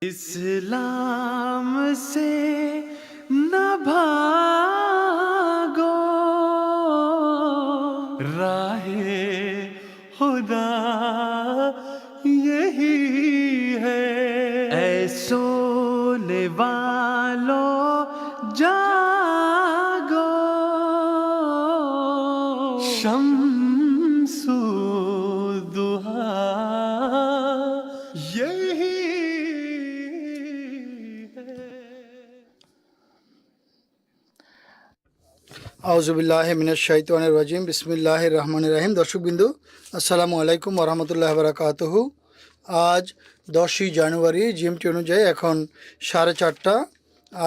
इस्लाम से न भागो, राहे खुदा यही है। ऐ सोने वालों जागो, शम्सु दुहा यही আউযুবিল্লাহি মিনাশ শাইতানির রাজিম বিসমিল্লাহির রহমানির রহিম। দর্শকবিন্দু আসসালামু আলাইকুম ওয়া রাহমাতুল্লাহি ওয়া বারাকাতুহু। আজ 10ই জানুয়ারি জিএমটি অনুযায়ী এখন 4:30,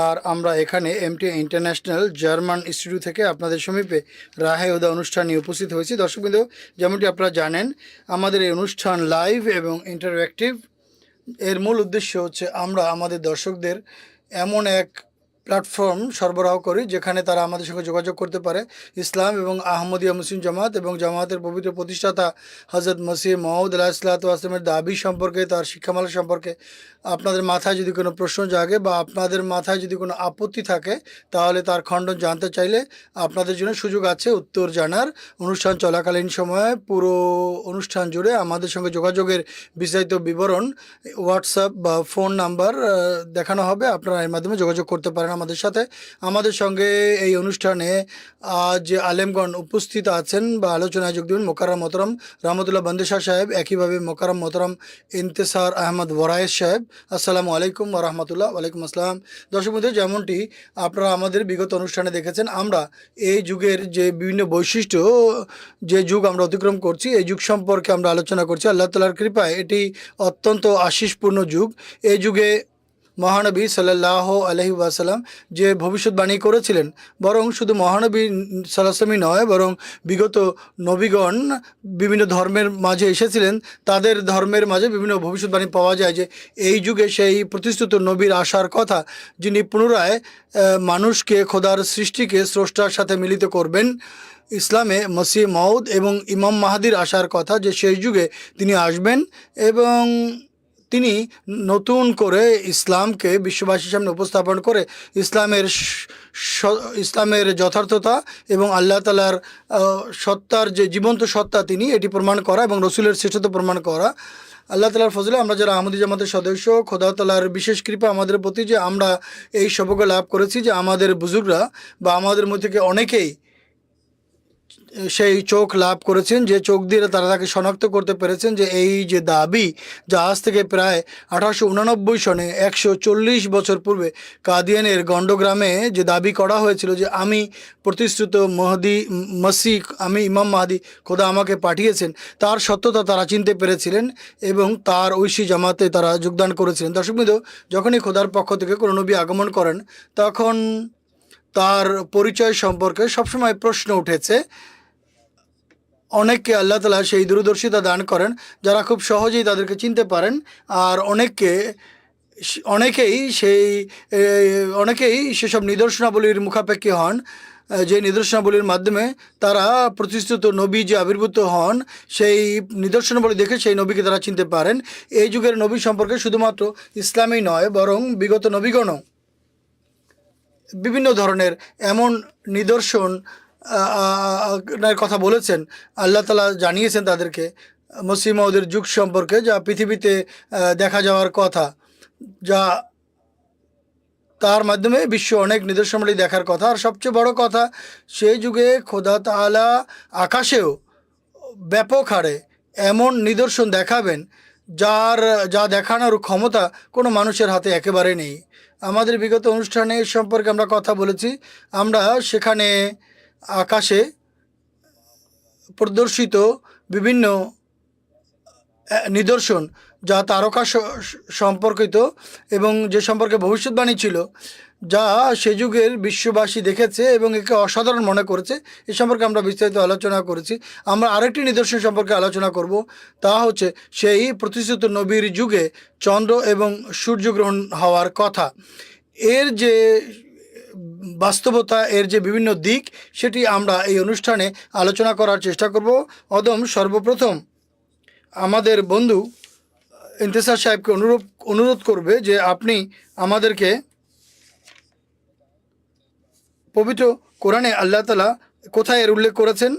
আর আমরা এখানে এমটি ইন্টারন্যাশনাল জার্মান ইনস্টিটিউট থেকে আপনাদের সমীপে রাহে হুদা অনুষ্ঠান নিয়ে উপস্থিত হয়েছি। দর্শকবিন্দু, যেমনটি আপনারা জানেন, আমাদের এই অনুষ্ঠান লাইভ এবং ইন্টারঅ্যাক্টিভ। এর মূল উদ্দেশ্য হচ্ছে আমরা আমাদের দর্শকদের এমন এক প্ল্যাটফর্ম সরবরাহ করি যেখানে তারা আমাদের সঙ্গে যোগাযোগ করতে পারে। ইসলাম এবং আহমদিয়া মুসলিম জামাত এবং জামাতের পবিত্র প্রতিষ্ঠাতা হজরত মসিহ মউদ আলাইহিসসালাতু ওয়াসসালামের দাবি সম্পর্কে, তার শিক্ষামালা সম্পর্কে আপনাদের মাথায় যদি কোনো প্রশ্ন জাগে বা আপনাদের মাথায় যদি কোনো আপত্তি থাকে, তাহলে তার খণ্ডন জানতে চাইলে আপনাদের জন্য সুযোগ আছে উত্তর জানার। অনুষ্ঠান চলাকালীন সময়ে পুরো অনুষ্ঠান জুড়ে আমাদের সঙ্গে যোগাযোগের বিস্তারিত বিবরণ হোয়াটসঅ্যাপ বা ফোন নাম্বার দেখানো হবে। আপনারা এর মাধ্যমে যোগাযোগ করতে পারেন আমাদের সাথে। আমাদের সঙ্গে এই অনুষ্ঠানে আজ আলেমগণ উপস্থিত আছেন বা আলোচনায় যোগ দেবেন মোকাররম মোহতারাম রহমতুল্লাহ বন্দেশাহ সাহেব, একইভাবে মোকাররম মোহতারাম ইন্তেসার আহমদ ওয়ারায়েস সাহেব। আসসালামু আলাইকুম ওয়া রাহমাতুল্লাহ। ওয়ালাইকুম আসসালাম। দর্শক বন্ধু, যেমনটি আপনারা আমাদের বিগত অনুষ্ঠানে দেখেছেন, আমরা এই যুগের যে বিভিন্ন বৈশিষ্ট্য, যে যুগ আমরা অতিক্রম করছি, এই যুগ সম্পর্কে আমরা আলোচনা করছি। আল্লাহ তাআলার কৃপায় এটি অত্যন্ত আশিসপূর্ণ যুগ। এই যুগে মহানবী সাল্লাল্লাহু আলাইহি ওয়াসাল্লাম যে ভবিষ্যৎবাণী করেছিলেন, বরং শুধু মহানবী সাল্লাল্লাহু নয়, বরং বিগত নবীগণ বিভিন্ন ধর্মের মাঝে এসেছিলেন, তাদের ধর্মের মাঝে বিভিন্ন ভবিষ্যৎবাণী পাওয়া যায় যে এই যুগে সেই প্রতিষ্ঠিত নবীর আসার কথা, যিনি পুনরায় মানুষকে, খোদার সৃষ্টিকে স্রষ্টার সাথে মিলিত করবেন। ইসলামে মসিহ মউদ এবং ইমাম মাহাদির আসার কথা, যে সেই যুগে তিনি আসবেন এবং তিনি নতুন করে ইসলামকে বিশ্ববাসীর সামনে উপস্থাপন করে ইসলামের যথার্থতা এবং আল্লাহ তাআলার সত্তার যে জীবন্ত সত্তা তিনি, এটি প্রমাণ করা এবং রসুলের শ্রেষ্ঠত্ব প্রমাণ করা। আল্লাহ তাআলার ফজলে আমরা যারা আহমদী জামাতের সদস্য, খোদা তাআলার বিশেষ কৃপা আমাদের প্রতি যে আমরা এই সৌভাগ্য লাভ করেছি যে আমাদের বুজুর্গরা বা আমাদের মধ্যে থেকে অনেকেই সেই চোখ লাভ করেছেন, যে চোখ দিয়ে তারা তাকে শনাক্ত করতে পেরেছেন যে এই যে দাবি, যা আজ থেকে প্রায় 1889 সনে 140 বছর পূর্বে কাদিয়ানের গণ্ডগ্রামে যে দাবি করা হয়েছিল যে আমি প্রতিশ্রুত মসিহ, আমি ইমাম মাহদি, খোদা আমাকে পাঠিয়েছেন, তার সত্যতা তারা চিনতে পেরেছিলেন এবং তার ঐশী জামাতে তারা যোগদান করেছিলেন। দর্শকবৃন্দ, যখনই খোদার পক্ষ থেকে কোনো নবী আগমন করেন, তখন তার পরিচয় সম্পর্কে সবসময় প্রশ্ন উঠেছে। অনেককে আল্লাহ তাআলা সেই দূরদর্শিতা দান করেন যারা খুব সহজেই তাদেরকে চিনতে পারেন, আর অনেকেই সেসব নিদর্শনাবলীর মুখাপেক্ষী হন, যে নিদর্শনাবলীর মাধ্যমে তারা প্রতিষ্ঠিত নবী যে আবির্ভূত হন, সেই নিদর্শনাবলী দেখে সেই নবীকে তারা চিনতে পারেন। এই যুগের নবী সম্পর্কে শুধুমাত্র ইসলামই নয়, বরং বিগত নবীগণও বিভিন্ন ধরনের এমন নিদর্শন কথা বলেছেন। আল্লাহ তাআলা জানিয়েছেন তাদেরকে মসিহ মউদের যুগ সম্পর্কে, যা পৃথিবীতে দেখা যাওয়ার কথা, যা তার মাধ্যমে বিশ্ব অনেক নিদর্শনাবলী দেখার কথা। আর সবচেয়ে বড় কথা, সেই যুগে খোদা তাআলা আকাশেও ব্যাপক হারে এমন নিদর্শন দেখাবেন যা দেখানোর ক্ষমতা কোনো মানুষের হাতে একেবারে নেই। আমাদের বিগত অনুষ্ঠানে সম্পর্কে আমরা কথা বলেছি। আমরা সেখানে আকাশে প্রদর্শিত বিভিন্ন নিদর্শন, যা তারকা সম্পর্কিত এবং যে সম্পর্কে ভবিষ্যৎবাণী ছিল, যা সে যুগের বিশ্ববাসী দেখেছে এবং একে অসাধারণ মনে করেছে, এ সম্পর্কে আমরা বিস্তারিত আলোচনা করেছি। আমরা আরেকটি নিদর্শন সম্পর্কে আলোচনা করব, তা হচ্ছে সেই প্রতিষ্ঠিত নবীর যুগে চন্দ্র এবং সূর্যগ্রহণ হওয়ার কথা। এর যে বাস্তবতা, এর যে বিভিন্ন দিক, সেটি আমরা এই অনুষ্ঠানে আলোচনা করার চেষ্টা করব। সর্বপ্রথম আমাদের বন্ধু ইন্তেসার সাহেবকে অনুরোধ করবে যে আপনি আমাদেরকে পবিত্র কোরআনে আল্লাহ তাআলা কোথায় এর উল্লেখ করেছেন।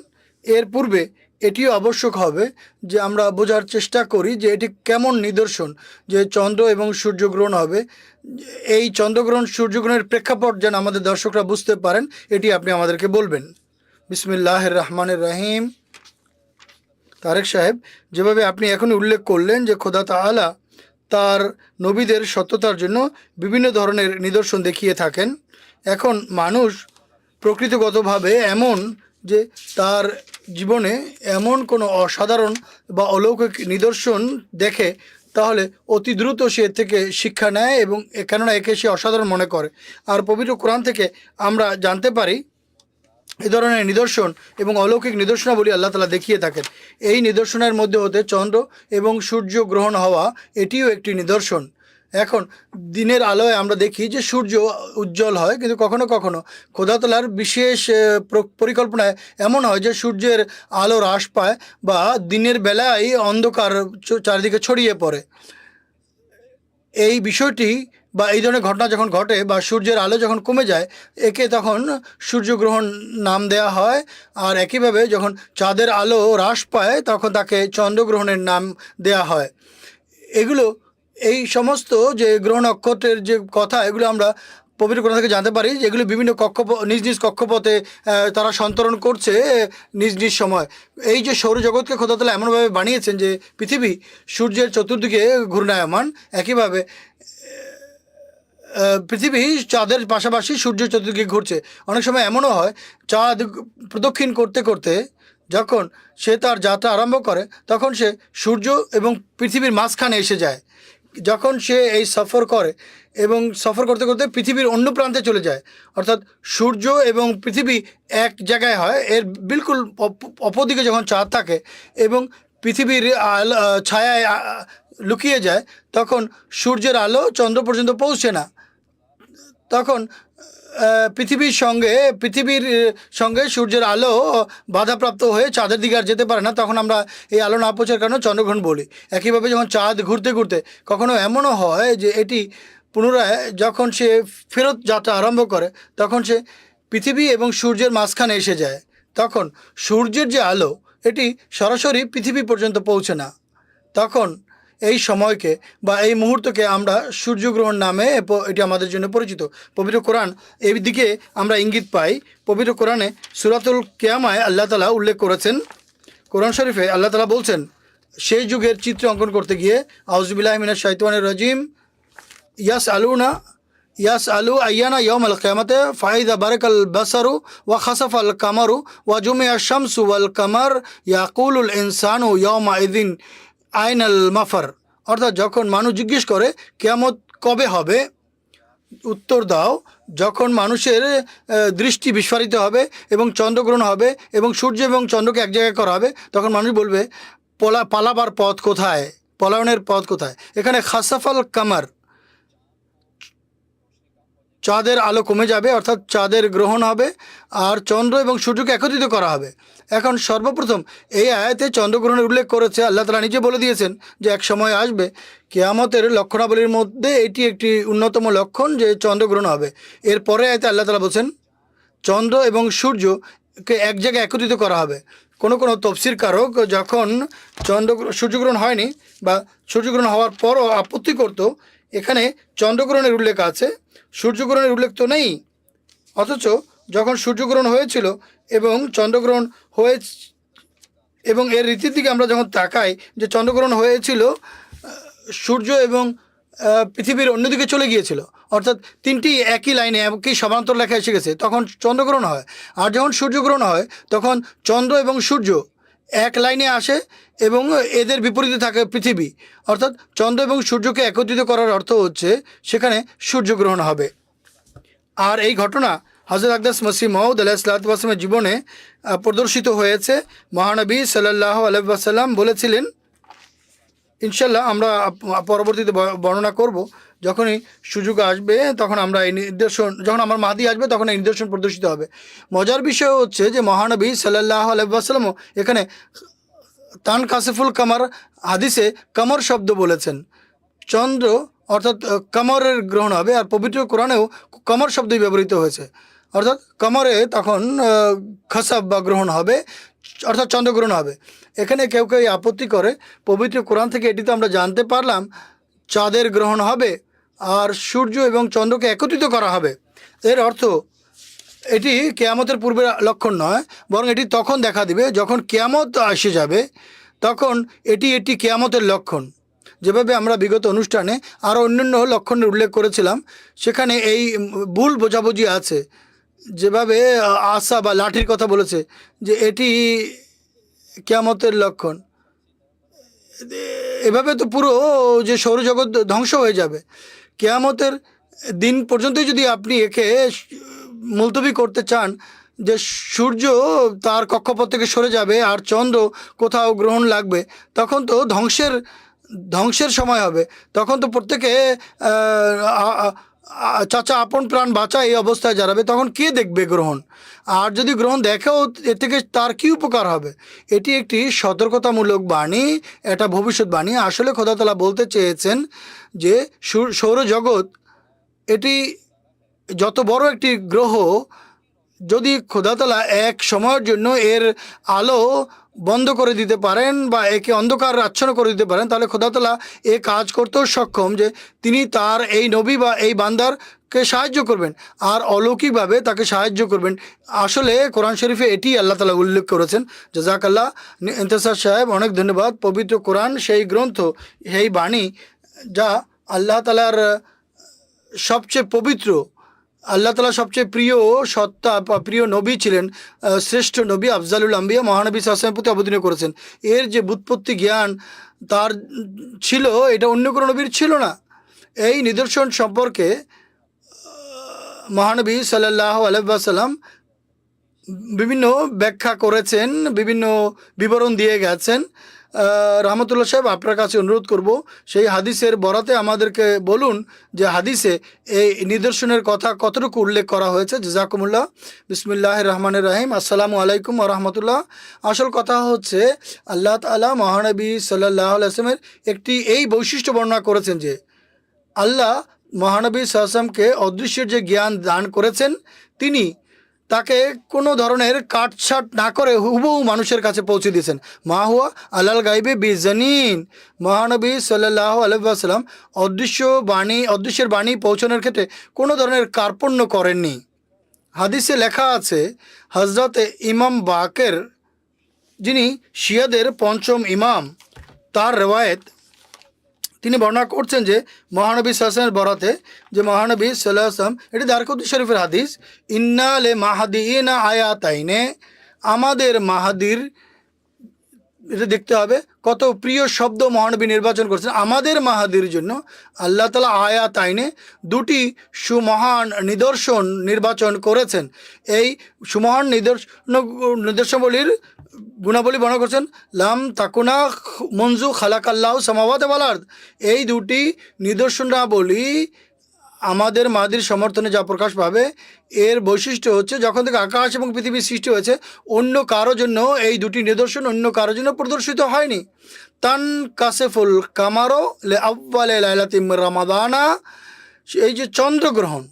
এর পূর্বে এটিও আবশ্যক হবে যে আমরা বোঝার চেষ্টা করি যে এটি কেমন নিদর্শন যে চন্দ্র এবং সূর্যগ্রহণ হবে। এই চন্দ্রগ্রহণ সূর্যগ্রহণের প্রেক্ষাপট যেন আমাদের দর্শকরা বুঝতে পারেন, এটি আপনি আমাদেরকে বলবেন। বিসমিল্লাহির রহমানির রহিম। তারেক সাহেব, যেভাবে আপনি এখনই উল্লেখ করলেন যে খোদা তাআলা তার নবীদের সত্যতার জন্য বিভিন্ন ধরনের নিদর্শন দেখিয়ে থাকেন, এখন মানুষ প্রকৃতিগতভাবে এমন যে তার জীবনে এমন কোনো অসাধারণ বা অলৌকিক নিদর্শন দেখে তাহলে অতি দ্রুত সে এর থেকে শিক্ষা নেয় এবং কেননা একে সে অসাধারণ মনে করে। আর পবিত্র কোরআন থেকে আমরা জানতে পারি এই ধরনের নিদর্শন এবং অলৌকিক নিদর্শনাবলী আল্লাহ তাআলা দেখিয়ে থাকেন। এই নিদর্শনের মধ্যে হতে চন্দ্র এবং সূর্য গ্রহণ হওয়া এটিও একটি নিদর্শন। এখন দিনের আলোয় আমরা দেখি যে সূর্য উজ্জ্বল হয়, কিন্তু কখনো কখনো খোদা তাআলার বিশেষ পরিকল্পনায় এমন হয় যে সূর্যের আলো হ্রাস পায় বা দিনের বেলায় অন্ধকার চারিদিকে ছড়িয়ে পড়ে। এই বিষয়টি বা এই ধরনের ঘটনা যখন ঘটে বা সূর্যের আলো যখন কমে যায়, একে তখন সূর্যগ্রহণ নাম দেয়া হয়। আর একইভাবে যখন চাঁদের আলো হ্রাস পায় তখন তাকে চন্দ্রগ্রহণের নাম দেয়া হয়। এগুলো এই সমস্ত যে গ্রহ নক্ষত্রের যে কথা, এগুলো আমরা পবিত্র কোরআন থেকে জানতে পারি যে এগুলো বিভিন্ন নিজ নিজ কক্ষপথে তারা সন্তরণ করছে নিজ নিজ সময়। এই যে সৌরজগৎকে খোদা তাআলা এমনভাবে বানিয়েছেন যে পৃথিবী সূর্যের চতুর্দিকে ঘূর্ণায়মান, একইভাবে পৃথিবী চাঁদের পাশাপাশি সূর্য চতুর্দিকে ঘুরছে। অনেক সময় এমনও হয় চাঁদ প্রদক্ষিণ করতে করতে যখন সে তার যাত্রা আরম্ভ করে তখন সে সূর্য এবং পৃথিবীর মাঝখানে এসে যায়। যখন সে এই সফর করে এবং সফর করতে করতে পৃথিবীর অন্য প্রান্তে চলে যায়, অর্থাৎ সূর্য এবং পৃথিবী এক জায়গায় হয়, এর বিলকুল অপরদিকে যখন চাঁদ থাকে এবং পৃথিবীর ছায়ায় লুকিয়ে যায়, তখন সূর্যের আলো চন্দ্র পর্যন্ত পৌঁছে না। তখন পৃথিবীর সঙ্গে সূর্যের আলো বাধাপ্রাপ্ত হয়ে চাঁদের দিকে আর যেতে পারে না। তখন আমরা এই আলো না পৌঁছার কারণে চন্দ্রগ্রহণ বলি। একইভাবে যখন চাঁদ ঘুরতে ঘুরতে কখনো এমনও হয় যে এটি পুনরায় যখন সে ফেরত যাত্রা আরম্ভ করে তখন সে পৃথিবী এবং সূর্যের মাঝখানে এসে যায়। তখন সূর্যের যে আলো এটি সরাসরি পৃথিবী পর্যন্ত পৌঁছে না। তখন এই সময়কে বা এই মুহূর্তকে আমরা সূর্যগ্রহণ নামে এটি আমাদের জন্য পরিচিত। পবিত্র কোরআন এই দিকে আমরা ইঙ্গিত পাই। পবিত্র কোরআনে সূরাতুল কিয়ামায় আল্লাহ তাআলা উল্লেখ করেছেন, কোরআন শরীফে আল্লাহ তাআলা বলছেন সেই যুগের চিত্র অঙ্কন করতে গিয়ে, আউযু বিল্লাহি মিনাশ শাইতানির রাজিম, ইয়াসআলু আইয়ানা ইয়াউমাল কিয়ামাতি ফাইদা বারাকাল বাসারু ওয়া খাসাফাল কামারু ওয়া জুমিআশ শামসু ওয়াল কামার ইয়াকুলুল ইনসানু ইয়াউমা ইযিন আইনাল মাফার। অর্থাৎ যখন মানুষ জিজ্ঞেস করে কিয়ামত কবে হবে, উত্তর দাও যখন মানুষের দৃষ্টি বিস্ফারিত হবে এবং চন্দ্রগ্রহণ হবে এবং সূর্য এবং চন্দ্রকে এক জায়গায় করা হবে, তখন মানুষ বলবে পালাবার পথ কোথায়, পলায়নের পথ কোথায়। এখানে খাসাফাল কামার, চাঁদের আলো কমে যাবে, অর্থাৎ চাঁদের গ্রহণ হবে আর চন্দ্র এবং সূর্যকে একত্রিত করা হবে। এখন সর্বপ্রথম এই আয়াতে চন্দ্রগ্রহণের উল্লেখ করেছে। আল্লাহ তাআলা নিজে বলে দিয়েছেন যে এক সময় আসবে কিয়ামতের লক্ষণাবলীর মধ্যে এটি একটি অন্যতম লক্ষণ যে চন্দ্রগ্রহণ হবে। এরপরে আয়াতে আল্লাহ তাআলা বলছেন চন্দ্র এবং সূর্যকে এক জায়গায় একত্রিত করা হবে। কোনো কোনো তফসির কারক যখন সূর্যগ্রহণ হয়নি বা সূর্যগ্রহণ হওয়ার পরও আপত্তি করত, এখানে চন্দ্রগ্রহণের উল্লেখ আছে, সূর্যগ্রহণের উল্লেখ তো নেই। অথচ যখন সূর্যগ্রহণ হয়েছিল এবং চন্দ্রগ্রহণ এবং এর রীতির দিকে আমরা যখন তাকাই যে চন্দ্রগ্রহণ হয়েছিল সূর্য এবং পৃথিবীর অন্যদিকে চলে গিয়েছিল, অর্থাৎ তিনটি একই লাইনে একই সমান্তর লেখা এসে গেছে, তখন চন্দ্রগ্রহণ হয়। আর যখন সূর্যগ্রহণ হয় তখন চন্দ্র এবং সূর্য এক লাইনে আসে এবং এদের বিপরীতে থাকে পৃথিবী, অর্থাৎ চন্দ্র এবং সূর্যকে একত্রিত করার অর্থ হচ্ছে সেখানে সূর্যগ্রহণ হবে। আর এই ঘটনা হযরত আকদাস মসিহ মাউদ আলাইহিসসালাতু ওয়াস সালামের জীবনে প্রদর্শিত হয়েছে। মহানবী সাল্লাল্লাহু আলাইহি ওয়াসাল্লাম বলেছিলেন, ইনশাল্লাহ আমরা পরবর্তীতে বর্ণনা করব, যখনই সুযোগ আসবে তখন আমরা এই নিদর্শন, যখন আমার মাহদী আসবে তখন এই নিদর্শন প্রদর্শিত হবে। মজার বিষয় হচ্ছে যে মহানবী সাল্লাল্লাহু আলাইহি ওয়াসাল্লামও এখানে তান কাসিফুল কামার হাদিসে কামর শব্দ বলেছেন। চন্দ্র অর্থাৎ কমরের গ্রহণ হবে। আর পবিত্র কোরআনেও কমর শব্দই ব্যবহৃত হয়েছে, অর্থাৎ কমরে তখন খসাব বা গ্রহণ হবে, অর্থাৎ চন্দ্রগ্রহণ হবে। এখানে কেউ কেউ আপত্তি করে, পবিত্র কোরআন থেকে এটি তো আমরা জানতে পারলাম চাঁদের গ্রহণ হবে আর সূর্য এবং চন্দ্রকে একত্রিত করা হবে। এর অর্থ এটি কেয়ামতের পূর্বের লক্ষণ নয়, বরং এটি তখন দেখা দিবে যখন কেয়ামত এসে যাবে, তখন এটি একটি কেয়ামতের লক্ষণ। যেভাবে আমরা বিগত অনুষ্ঠানে আরও অন্যান্য লক্ষণের উল্লেখ করেছিলাম, সেখানে এই ভুল বোঝাবুঝি আছে। যেভাবে আশা বা লাঠির কথা বলেছে যে এটি কেয়ামতের লক্ষণ, এভাবে তো পুরো যে সৌরজগৎ ধ্বংস হয়ে যাবে। কেয়ামতের দিন পর্যন্তই যদি আপনি একে মুলতবি করতে চান যে সূর্য তার কক্ষপথ থেকে সরে যাবে আর চন্দ্র কোথাও গ্রহণ লাগবে, তখন তো ধ্বংসের সময় হবে। তখন তো প্রত্যেকে চাচা আপন প্রাণ বাঁচা এই অবস্থায় দাঁড়াবে। তখন কে দেখবে গ্রহণ? আর যদি গ্রহণ দেখেও এর থেকে তার কী উপকার হবে? এটি একটি সতর্কতামূলক বাণী, এটা ভবিষ্যৎবাণী। আসলে খোদা তাআলা বলতে চেয়েছেন যে সৌরজগৎ এটি যত বড় একটি গ্রহ, যদি খোদা তাআলা এক সময়ের জন্য এর আলো বন্ধ করে দিতে পারেন বা একে অন্ধকার আচ্ছন্ন করে দিতে পারেন, তাহলে খোদা তাআলা এ কাজ করতেও সক্ষম যে তিনি তার এই নবী বা এই বান্দারকে সাহায্য করবেন আর অলৌকিকভাবে তাকে সাহায্য করবেন। আসলে কোরআন শরীফে এটি আল্লাহ তাআলা উল্লেখ করেছেন। জাযাকাল্লাহ ইন্তেসার সাহেব, অনেক ধন্যবাদ। পবিত্র কোরআন সেই গ্রন্থ, সেই বাণী যা আল্লাহ তাআলার সবচেয়ে পবিত্র, আল্লাহ তাআলা সবচেয়ে প্রিয় সত্তা বা প্রিয় নবী ছিলেন, শ্রেষ্ঠ নবী আফজালুল আম্বিয়া মহানবী সাল্লাল্লাহু আলাইহি ওয়াসাল্লামের প্রতি অবতীর্ণ করেছেন। এর যে ব্যুৎপত্তি জ্ঞান তার ছিল, এটা অন্য কোনো নবীর ছিল না। এই নিদর্শন সম্পর্কে মহানবী সাল্লাল্লাহু আলাইহি ওয়াসাল্লাম বিভিন্ন ব্যাখ্যা করেছেন, বিভিন্ন বিবরণ দিয়ে গেছেন। রহমতুল্লাহ সাহেব, আপনার কাছে অনুরোধ করব সেই হাদিসের বরাতে আমাদেরকে বলুন যে হাদিসে এই নিদর্শনের কথা কতটুকু উল্লেখ করা হয়েছে। জাযাকুমুল্লাহ। বিসমিল্লাহির রহমানির রহিম। আসসালামু আলাইকুম ওয়া রাহমাতুল্লাহ। আসল কথা হচ্ছে আল্লাহ তাআলা মহানবী সাল্লাল্লাহু আলাইহি ওয়াসাল্লামের একটি এই বৈশিষ্ট্য বর্ণনা করেছেন যে আল্লাহ মহানবী সাল্লাল্লাহু আলাইহি ওয়াসাল্লামকে অদৃশ্যের যে জ্ঞান দান করেছেন, তিনি তাকে কোনো ধরনের কাটছাট না করে হুবহু মানুষের কাছে পৌঁছে দিয়েছেন। মা হুয়া আলাল গাইবে বিজানিন। মহানবী সাল্লাল্লাহু আলাইহি ওয়াসাল্লাম অদৃশ্যের বাণী পৌঁছানোর ক্ষেত্রে কোনো ধরনের কার্পণ্য করেননি। হাদিসে লেখা আছে, হজরতে ইমাম বাকের, যিনি শিয়াদের পঞ্চম ইমাম, তার রেওয়ায়েত তিনি বর্ণনা করছেন যে মহানবী সাল্লাল্লাহু আলাইহি ওয়াসাল্লামের বরাতে যে মহানবী সাল্লাল্লাহু আলাইহি ওয়াসাল্লাম, এটি দারকুতুনী শরীফের হাদিস, ইন্না লে মাহাদিনা আয়াতাইনে, আমাদের মাহাদির, এটা দেখতে হবে কত প্রিয় শব্দ মহানবী নির্বাচন করছেন। আমাদের মাহাদির জন্য আল্লাহ তাআলা আয়াতাইনে, দুটি সুমহান নিদর্শন নির্বাচন করেছেন। এই সুমহান নিদর্শনগুলির গুণাবলী বর্ণনা করছেন। লাম তাকুনা মনজু খালাকাল্লাহু সামাওয়াতি ওয়াল আরদ। এই দুটি নিদর্শনাবলী আমাদের মাহাদির সমর্থনে যা প্রকাশ পাবে, এর বৈশিষ্ট্য হচ্ছে যখন থেকে আকাশ এবং পৃথিবীর সৃষ্টি হয়েছে, অন্য কারোর জন্য এই দুটি নিদর্শন অন্য কারোর জন্য প্রদর্শিত হয়নি। তান কাসেফুল কামারো লে আউয়ালে লাইলাতিম রামাদানা, এই যে চন্দ্রগ্রহণ,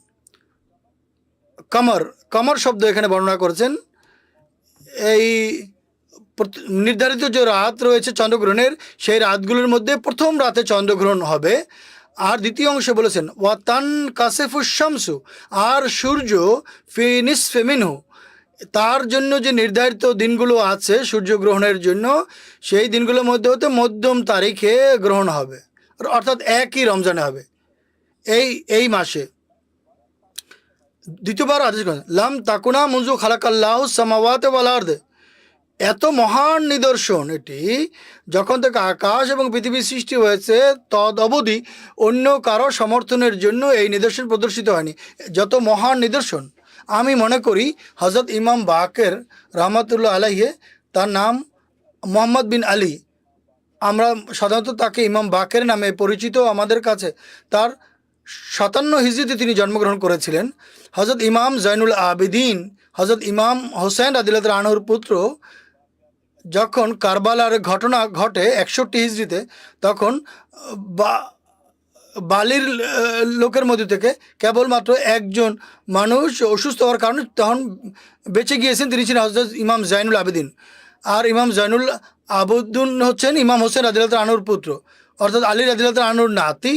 কমর শব্দ এখানে বর্ণনা করেছেন। এই নির্ধারিত যে রাত রয়েছে চন্দ্রগ্রহণের, সেই রাতগুলোর মধ্যে প্রথম রাতে চন্দ্রগ্রহণ হবে। আর দ্বিতীয় অংশে বলেছেন ওয়াতান কাসেফুস শামসু, আর সূর্য ফি নিসফি মিনহু, তার জন্য যে নির্ধারিত দিনগুলো আছে সূর্যগ্রহণের জন্য, সেই দিনগুলোর মধ্যে হতে মধ্যম তারিখে গ্রহণ হবে, অর্থাৎ একই রমজানে হবে এই মাসে। দ্বিতীয়বার আদেশ করেন লাম তাকুনা মুনজু খালাকাল্লাহু সামাওয়াতি ওয়াল আরদ। এত মহান নিদর্শন এটি, যখন থেকে আকাশ এবং পৃথিবীর সৃষ্টি হয়েছে তদ অবধি অন্য কারো সমর্থনের জন্য এই নিদর্শন প্রদর্শিত হয়নি। যত মহান নিদর্শন, আমি মনে করি হজরত ইমাম বাকের রহমতুল্লাহ আলাইহি, তার নাম মোহাম্মদ বিন আলী, আমরা সাধারণত তাকে ইমাম বাকের নামে পরিচিত আমাদের কাছে। তার 57 হিজরিতে তিনি জন্মগ্রহণ করেছিলেন। হজরত ইমাম জৈনুল আবেদিন, হজরত ইমাম হোসেন রাদিয়াল্লাহু আনহুর পুত্র, যখন কারবালার ঘটনা ঘটে 61 হিজরিতে, তখন বালির লোকের মধ্যে থেকে কেবলমাত্র একজন মানুষ অসুস্থ হওয়ার কারণে তখন বেঁচে গিয়েছেন, তিনি ছিলেন হযরত ইমাম জাইনুল আবেদিন। আর ইমাম জাইনুল আবেদিন হচ্ছেন ইমাম হোসেন রাদিয়াল্লাহু তাআলা আনহুর পুত্র, অর্থাৎ আলী রাদিয়াল্লাহু তাআলা আনহুর নাতি,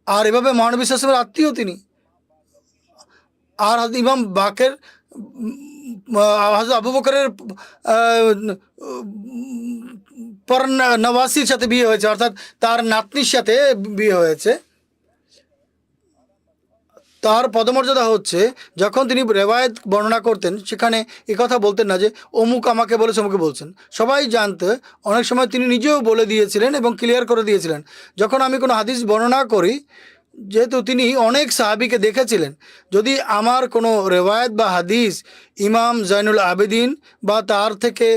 আর এভাবে মহানবী সাল্লাল্লাহু আলাইহি ওয়াসাল্লামের আত্মীয় তিনি। আর হযরত ইমাম বাকের হযরত আবু বকরের পর নওয়াসির সাথে বিয়ে হয়েছে, অর্থাৎ তার নাতনির সাথে বিয়ে হয়েছে। তার পদমর্যাদা হচ্ছে যখন তিনি রেওয়ায়েত বর্ণনা করতেন সেখানে কথা বলতেন না যে অমুক আমাকে বলেছে অমুকে বলছেন, সবাই জানতে অনেক সময় তিনি নিজেও বলে দিয়েছিলেন এবং ক্লিয়ার করে দিয়েছিলেন। যখন আমি কোনো হাদিস বর্ণনা করি, যেহেতু তিনি অনেক সাহাবীকে দেখেছিলেন, যদি আমার কোনো রেওয়ায়েত বা হাদিস ইমাম জাইনুল আবেদিন বা তার থেকে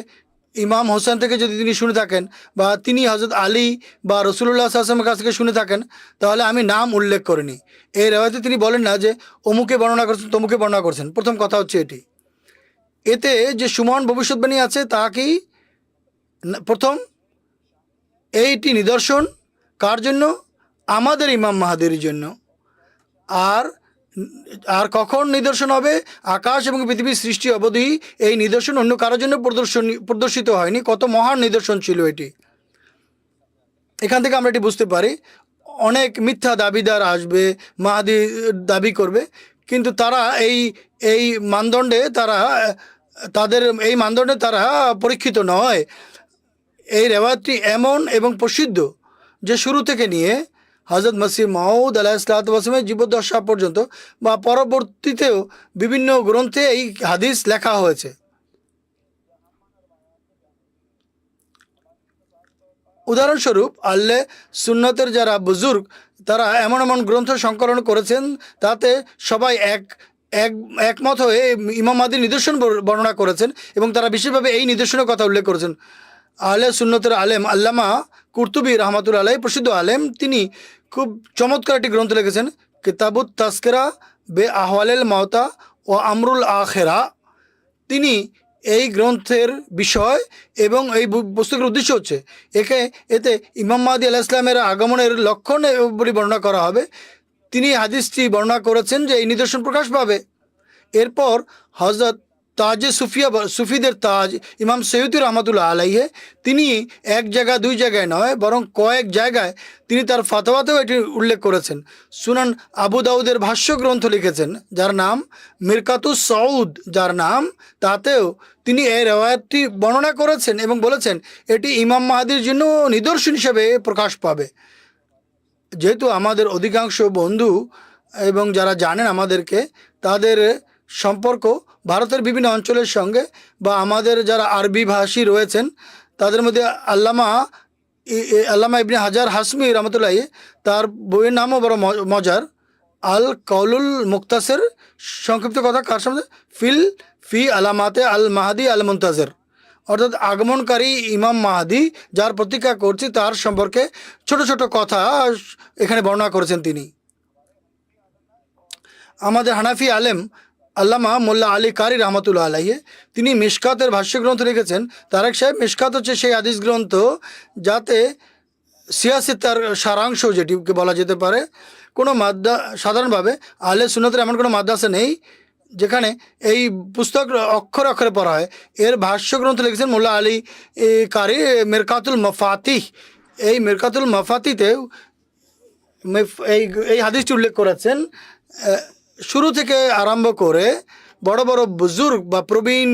ইমাম হোসেন থেকে যদি তিনি শুনে থাকেন, বা তিনি হযরত আলী বা রাসূলুল্লাহ সাল্লাল্লাহু আলাইহি ওয়াসাল্লামের কাছ থেকে শুনে থাকেন, তাহলে আমি নাম উল্লেখ করিনি। এই রেওয়ায়েতে তিনি বলেন না যে অমুকে বর্ণনা করছেন তমুকে বর্ণনা করছেন। প্রথম কথা হচ্ছে এটি। এতে যে সুমহান ভবিষ্যৎবাণী আছে তা কি? প্রথম, এইটি নিদর্শন কার জন্য? আমাদের ইমাম মাহাদির জন্য। আর আর কখন নিদর্শন হবে? আকাশ এবং পৃথিবীর সৃষ্টি অবধি এই নিদর্শন অন্য কারোর জন্য প্রদর্শিত হয়নি। কত মহান নিদর্শন ছিল এটি। এখান থেকে আমরা এটি বুঝতে পারি, অনেক মিথ্যা দাবিদার আসবে, মাহাদি দাবি করবে, কিন্তু তারা এই মানদণ্ডে তারা পরীক্ষিত নয়। এই রেওয়ায়তটি এমন এবং প্রসিদ্ধ যে শুরু থেকে নিয়ে হযরত মসিহ মাউদ আলাইহিসসালাতু ওয়াসসালামের জীবদ্দশা পর্যন্ত বা পরবর্তীতেও বিভিন্ন গ্রন্থে এই হাদিস লেখা হয়েছে। উদাহরণস্বরূপ আহলে সুন্নতের যারা বুজুর্গ, তারা এমন এমন গ্রন্থ সংকলন করেছেন, তাতে সবাই একমত হয়ে ইমাম মাহদির নিদর্শন বর্ণনা করেছেন এবং তারা বিশেষভাবে এই নিদর্শনের কথা উল্লেখ করেছেন। আহলে সুন্নতের আলেম আল্লামা কুরতুবী রাহমাতুল্লাহ আলাইহি, প্রসিদ্ধ আলেম, তিনি খুব চমৎকার একটি গ্রন্থ লিখেছেন, কিতাবুত তাজকিরা বে আহওয়ালিল মাউতা ও আমরুল আখিরা। তিনি এই গ্রন্থের বিষয় এবং এই পুস্তকের উদ্দেশ্য হচ্ছে এতে ইমাম মাহদী আলাইহিস সালামের আগমনের লক্ষণ বলে বর্ণনা করা হবে। তিনি হাদিসটি বর্ণনা করেছেন যে এই নিদর্শন প্রকাশ পাবে। এরপর হযরত তাজে সুফিদের তাজ ইমাম সৈয়দী রহমাতুল্লাহ আলাইহি, তিনি এক জায়গা দুই জায়গায় নয় বরং কয়েক জায়গায় তিনি তার ফাতোয়াতেও এটি উল্লেখ করেছেন। সুনান আবু দাউদের ভাষ্য গ্রন্থ লিখেছেন যার নাম মিরকাতুস সৌদ, যার নাম, তাতেও তিনি এই রেওয়ায়াতটি বর্ণনা করেছেন এবং বলেছেন এটি ইমাম মাহদির জন্য নিদর্শন হিসেবে প্রকাশ পাবে। যেহেতু আমাদের অধিকাংশ বন্ধু এবং যারা জানেন আমাদেরকে, তাদের সম্পর্ক ভারতের বিভিন্ন অঞ্চলের সঙ্গে, বা আমাদের যারা আরবি ভাষী রয়েছেন তাদের মধ্যে আল্লামা ইবনে হাজার হাসমি রহমতুল্লাহ, তার বইয়ের নামও বড় মজার, আল কাউলুল মুক্তাসের, সংক্ষিপ্ত কথা কার সামনে, ফি আলামাতে আল মাহাদি আল মুনতাজের, অর্থাৎ আগমনকারী ইমাম মাহাদি যার প্রতীক্ষা করছি তার সম্পর্কে ছোট ছোট কথা এখানে বর্ণনা করেছেন তিনি। আমাদের হানাফি আলেম আল্লামা মোল্লা আলী কারি রহমতুল্লাহ আলাইহি, তিনি মিশকাতের ভাষ্য গ্রন্থ লিখেছেন। তারেক সাহেব, মিশকাত হচ্ছে সেই হাদিস গ্রন্থ যাতে সিয়াসিতার সারাংশ যেটিকে বলা যেতে পারে। কোনো মাদ্দা, সাধারণভাবে আহলে সুন্নতের এমন কোনো মাদ্রাসা নেই যেখানে এই পুস্তক অক্ষরে অক্ষরে পড়া হয়। এর ভাষ্য গ্রন্থ লিখেছেন মোল্লা আলী কারি মিরকাতুল মাফাতিহ। এই মিরকাতুল মাফাতিতেও এই হাদিসটি উল্লেখ করেছেন। শুরু থেকে আরম্ভ করে বড় বড় বুজুর্গ বা প্রবীণ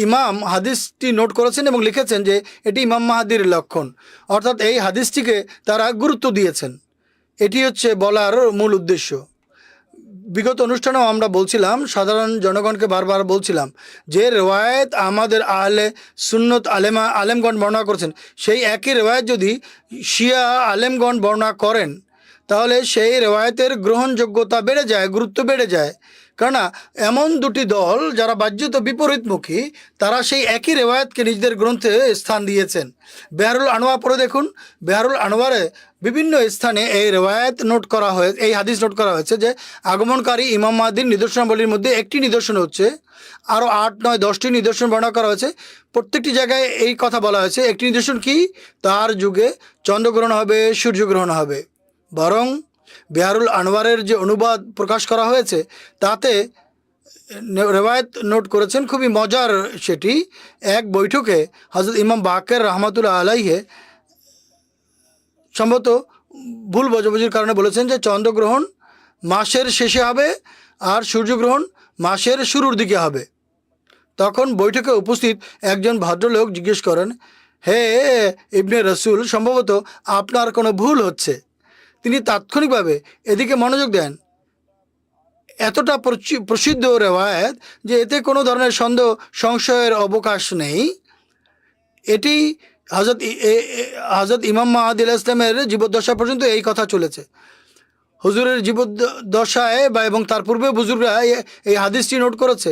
ইমাম হাদিসটি নোট করেছেন এবং লিখেছেন যে এটি ইমাম মাহাদির লক্ষণ, অর্থাৎ এই হাদিসটিকে তারা গুরুত্ব দিয়েছেন। এটি হচ্ছে বলার মূল উদ্দেশ্য। বিগত অনুষ্ঠানেও আমরা বলছিলাম, সাধারণ জনগণকে বারবার বলছিলাম যে রেওয়ায়েত আমাদের আহলে সুন্নত আলেমগণ বর্ণনা করেছেন, সেই একই রেওয়ায়েত যদি শিয়া আলেমগণ বর্ণনা করেন তাহলে সেই রেওয়ায়েতের গ্রহণযোগ্যতা বেড়ে যায়, গুরুত্ব বেড়ে যায়। কেননা এমন দুটি দল যারা বাহ্যত বিপরীতমুখী, তারা সেই একই রেওয়ায়েতকে নিজেদের গ্রন্থে স্থান দিয়েছেন। বেহারুল আনোয়ার পড়ে দেখুন, বেহারুল আনোয়ারে বিভিন্ন স্থানে এই রেওয়ায়েত নোট করা হয়েছে, এই হাদিস নোট করা হয়েছে যে আগমনকারী ইমাম মাহদির নিদর্শনাবলীর মধ্যে একটি নিদর্শন হচ্ছে, আরও 8, 9, 10টি নিদর্শন বর্ণনা করা হয়েছে। প্রত্যেকটি জায়গায় এই কথা বলা হয়েছে। একটি নিদর্শন কি? তার যুগে চন্দ্রগ্রহণ হবে, সূর্যগ্রহণ হবে। বরং বিহারুল আনোয়ারের যে অনুবাদ প্রকাশ করা হয়েছে তাতে রেওয়ায়ত নোট করেছেন, খুবই মজার সেটি। এক বৈঠকে হজরত ইমাম বাকের রহমাতুল্লাহ আলাইহে সম্ভবত ভুল বোঝাবুঝির কারণে বলেছেন যে চন্দ্রগ্রহণ মাসের শেষে হবে আর সূর্যগ্রহণ মাসের শুরুর দিকে হবে। তখন বৈঠকে উপস্থিত একজন ভদ্রলোক জিজ্ঞেস করেন, হে ইবনে রসুল, সম্ভবত আপনার কোনো ভুল হচ্ছে। তিনি তাৎক্ষণিকভাবে এদিকে মনোযোগ দেন। এতটা প্রসিদ্ধ রেওয়ায়েত যে এতে কোনো ধরনের সন্দেহ সংশয়ের অবকাশ নেই। এটি হজরত ইমাম মাহাদি আলাইহিস সালামের জীবদ্দশা পর্যন্ত এই কথা চলেছে। হুজুরের জীবদ্দশায় বা এবং তার পূর্বে বুজুর্গরা এই হাদিসটি নোট করেছে।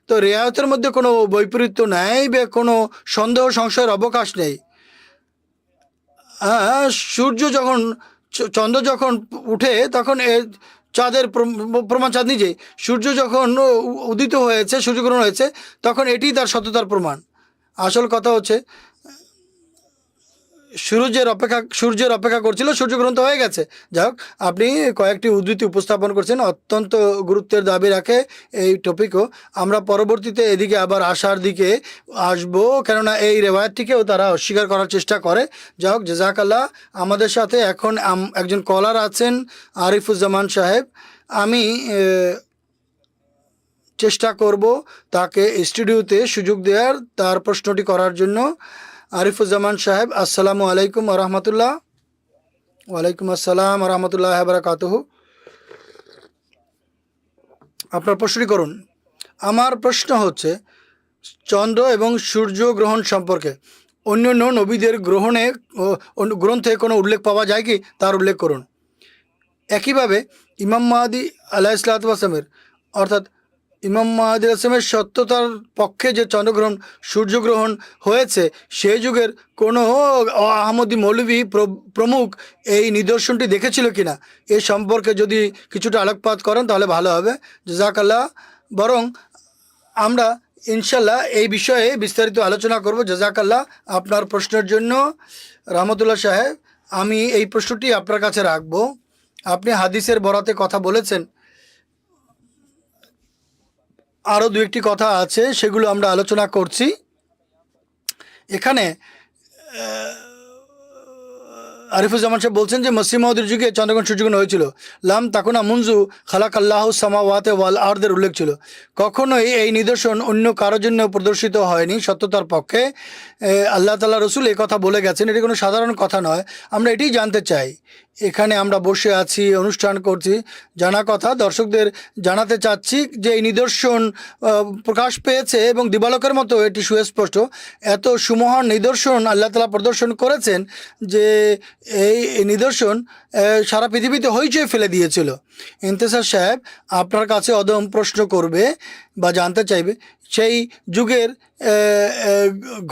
তো রেয়ায়তের মধ্যে কোনো বৈপরীত্য নেই বা কোনো সন্দেহ সংশয়ের অবকাশ নেই। সূর্য যখন চন্দ্র যখন উঠে তখন চাঁদের প্রমাণ চাঁদ নিজেই। সূর্য যখন উদিত হয়েছে, সূর্যগ্রহণ হয়েছে, তখন এটি তার সত্যতার প্রমাণ। আসল কথা হচ্ছে সূর্যের অপেক্ষা করছিল, সূর্যগ্রহণ তো হয়ে গেছে। যাই হোক, আপনি কয়েকটি উদ্ধৃতি উপস্থাপন করছেন, অত্যন্ত গুরুত্বের দাবি রাখে এই টপিকও। আমরা পরবর্তীতে এদিকে আবার আসার দিকে আসবো, কেননা এই রেওয়ায়তটিকেও তারা অস্বীকার করার চেষ্টা করে। যাই হোক, জাযাকাল্লাহ। আমাদের সাথে এখন একজন কলার আছেন, আরিফুজ্জামান সাহেব। আমি চেষ্টা করব তাকে স্টুডিওতে সুযোগ দেওয়ার, তার প্রশ্নটি করার জন্য। আরিফুজ্জামান সাহেব, আসসালামু আলাইকুম রহমতুল্লাহ। ওয়ালাইকুম আসসালাম রহমতুল্লাহ বারাকাতুহু। আপনার প্রশ্নটি করুন। আমার প্রশ্ন হচ্ছে চন্দ্র এবং সূর্য গ্রহণ সম্পর্কে অন্যান্য নবীদের গ্রন্থে কোনো উল্লেখ পাওয়া যায় কি, তার উল্লেখ করুন। একইভাবে ইমাম মাহাদি আলাইহিসসালাতু ওয়াসসালামের অর্থাৎ ইমাম মাহাদি আসলামের সত্যতার পক্ষে যে চন্দ্রগ্রহণ সূর্যগ্রহণ হয়েছে, সেই যুগের কোনো আহমদি মৌলভী প্রমুখ এই নিদর্শনটি দেখেছিল কিনা, এ সম্পর্কে যদি কিছুটা আলোকপাত করেন তাহলে ভালো হবে। জাযাকাল্লাহ। বরং আমরা ইনশাল্লাহ এই বিষয়ে বিস্তারিত আলোচনা করব। জাযাকাল্লাহ আপনার প্রশ্নের জন্য রহমতুল্লাহ সাহেব। আমি এই প্রশ্নটি আপনার কাছে রাখব। আপনি হাদিসের বরাতে কথা বলেছেন, আরও দু একটি কথা আছে, সেগুলো আমরা আলোচনা করছি। এখানে আরিফুজ্জামান সাহেব বলছেন যে মসিহ মাউদের যুগে চন্দ্রগ্রহণ সূর্যগ্রহণ হয়েছিল। লাম তাকুনা মুনজু খালাক আল্লাহ সামাওয়াতে ওয়াল আরদের উল্লেখ ছিল। কখনোই এই নিদর্শন অন্য কারোর জন্য প্রদর্শিত হয়নি সত্যতার পক্ষে। আল্লাহ তাআলা রসুল এই কথা বলে গেছেন, এটি কোনো সাধারণ কথা নয়। আমরা এটাই জানতে চাই। এখানে আমরা বসে আছি, অনুষ্ঠান করছি, জানা কথা দর্শকদের জানাতে চাচ্ছি যে এই নিদর্শন প্রকাশ পেয়েছে এবং দিবালোকের মতো এটি সুস্পষ্ট। এত সুমহান নিদর্শন আল্লাহ তাআলা প্রদর্শন করেছেন যে এই নিদর্শন সারা পৃথিবীতে হইচই ফেলে দিয়েছিল। ইন্তেসার সাহেব আপনার কাছে অদম প্রশ্ন করবে বা জানতে চাইবে, সেই যুগের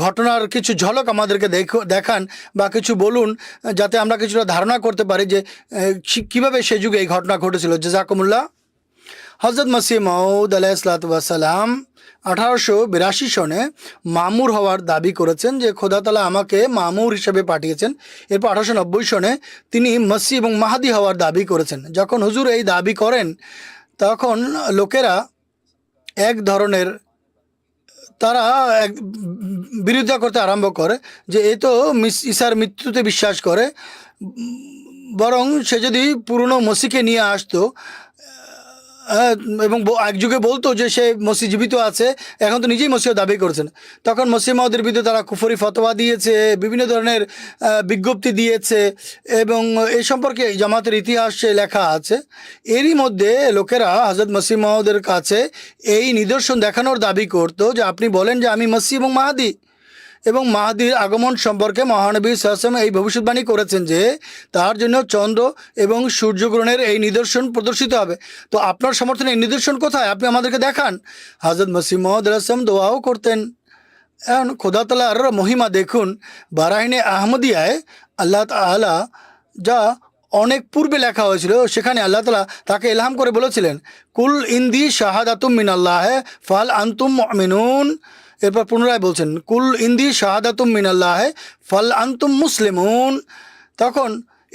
ঘটনার কিছু ঝলক আমাদেরকে দেখান বা কিছু বলুন, যাতে আমরা কিছুটা ধারণা করতে পারি যে কীভাবে সে যুগে এই ঘটনা ঘটেছিল। জাযাকুমুল্লাহ। হজরত মসিহ মাউদ আলাইহিসসালাতু ওয়াসসালাম 1882 সনে মামুর হওয়ার দাবি করেছেন, যে খোদা তাআলা আমাকে মামুর হিসেবে পাঠিয়েছেন। এরপর 1890 সনে তিনি মসিহ এবং মাহাদি হওয়ার দাবি করেছেন। যখন হুজুর এই দাবি করেন তখন লোকেরা এক ধরনের তারা বিরোধিতা করতে আরম্ভ করে যে এ তো ঈসার মৃত্যুতে বিশ্বাস করে, বরং সে যদি পুরনো মসিহকে নিয়ে আসতো এবং এক যুগে বলতো যে সে মসিহ জীবিত আছে, এখন তো নিজেই মসিহ দাবি করেছেন। তখন মসিহ মাউদের বিরুদ্ধে তারা কুফরি ফতোয়া দিয়েছে, বিভিন্ন ধরনের বিজ্ঞপ্তি দিয়েছে এবং এই সম্পর্কে জামাতের ইতিহাসে লেখা আছে। এরই মধ্যে লোকেরা হযরত মসিহ মাউদের কাছে এই নিদর্শন দেখানোর দাবি করতো যে আপনি বলেন যে আমি মসিহ এবং মাহাদি, এবং মাহাদির আগমন সম্পর্কে মহানবী সাল্লাল্লাহু আলাইহি ওয়াসাল্লাম এই ভবিষ্যৎবাণী করেছেন যে তার জন্য চন্দ্র এবং সূর্যগ্রহণের এই নিদর্শন প্রদর্শিত হবে। তো আপনার সমর্থনে এই নিদর্শন কোথায়, আপনি আমাদেরকে দেখান। হযরত মসিহ মাউদ আলাইহিস সালাম দোয়াও করতেন। এখন খোদা তাআলার মহিমা দেখুন। বারাহিনে আহমদিয়ায় আল্লাহ তাআলা যা অনেক পূর্বে লেখা হয়েছিল, সেখানে আল্লাহ তাআলা তাকে ইলহাম করে বলেছিলেন, কুল ইন্দি শাহাদাতুম মিনাল্লাহ ফাল আনতুম মুমিনুন। এরপর পুনরায় বলছেন, কুল ইন্দি শাহাদাতুম মিনাল্লাহ ফাল আনতুম মুসলিমুন। তখন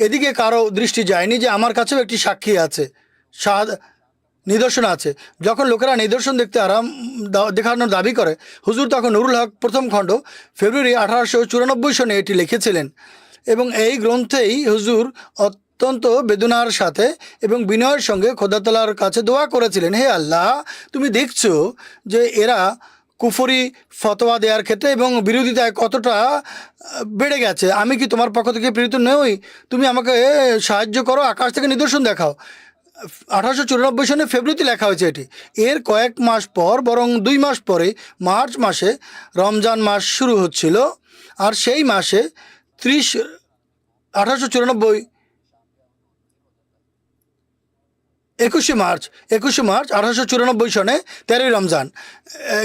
এদিকে কারো দৃষ্টি যায়নি যে আমার কাছেও একটি সাক্ষী আছে, নিদর্শন আছে। যখন লোকেরা নিদর্শন দেখতে দেখানোর দাবি করে, হুজুর তখন নুরুল হক প্রথম খণ্ড ফেব্রুয়ারি 1894 সনে এটি লিখেছিলেন। এবং এই গ্রন্থেই হুজুর অত্যন্ত বেদনার সাথে এবং বিনয়ের সঙ্গে খোদা তাআলার কাছে দোয়া করেছিলেন, হে আল্লাহ, তুমি দেখছো যে এরা কুফরি ফতোয়া দেওয়ার ক্ষেত্রে এবং বিরোধিতায় কতটা বেড়ে গেছে। আমি কি তোমার পক্ষ থেকে প্রেরিত নই? তুমি আমাকে সাহায্য করো, আকাশ থেকে নিদর্শন দেখাও। 1894 সনে ফেব্রুয়ারিতে লেখা হয়েছে এটি। এর কয়েক মাস পর, বরং 2 মাস পরে, মার্চ মাসে রমজান মাস শুরু হচ্ছিল। আর সেই মাসে 21শে মার্চ 1894 সনে 13ই রমজান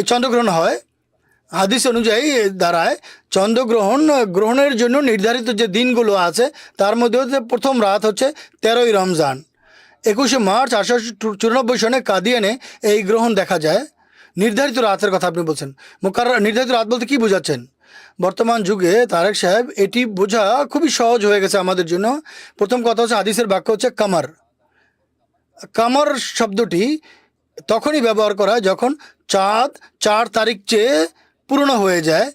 চন্দ্রগ্রহণ হয়। হাদিস অনুযায়ী দাঁড়ায় গ্রহণের জন্য নির্ধারিত যে দিনগুলো আছে তার মধ্যে প্রথম রাত হচ্ছে 13ই রমজান। 21শে মার্চ 1894 সনে কাদিয়ানে এই গ্রহণ দেখা যায়। নির্ধারিত রাতের কথা আপনি বলছেন, নির্ধারিত রাত বলতে কি বোঝাচ্ছেন? বর্তমান যুগে তারেক সাহেব এটি বোঝা খুবই সহজ হয়ে গেছে আমাদের জন্য। প্রথম কথা হচ্ছে, হাদিসের বাক্য হচ্ছে কামার। কামার শব্দটি তখনই ব্যবহার করা হয় যখন চাঁদ 4 তারিখ চেয়ে পুরনো হয়ে যায়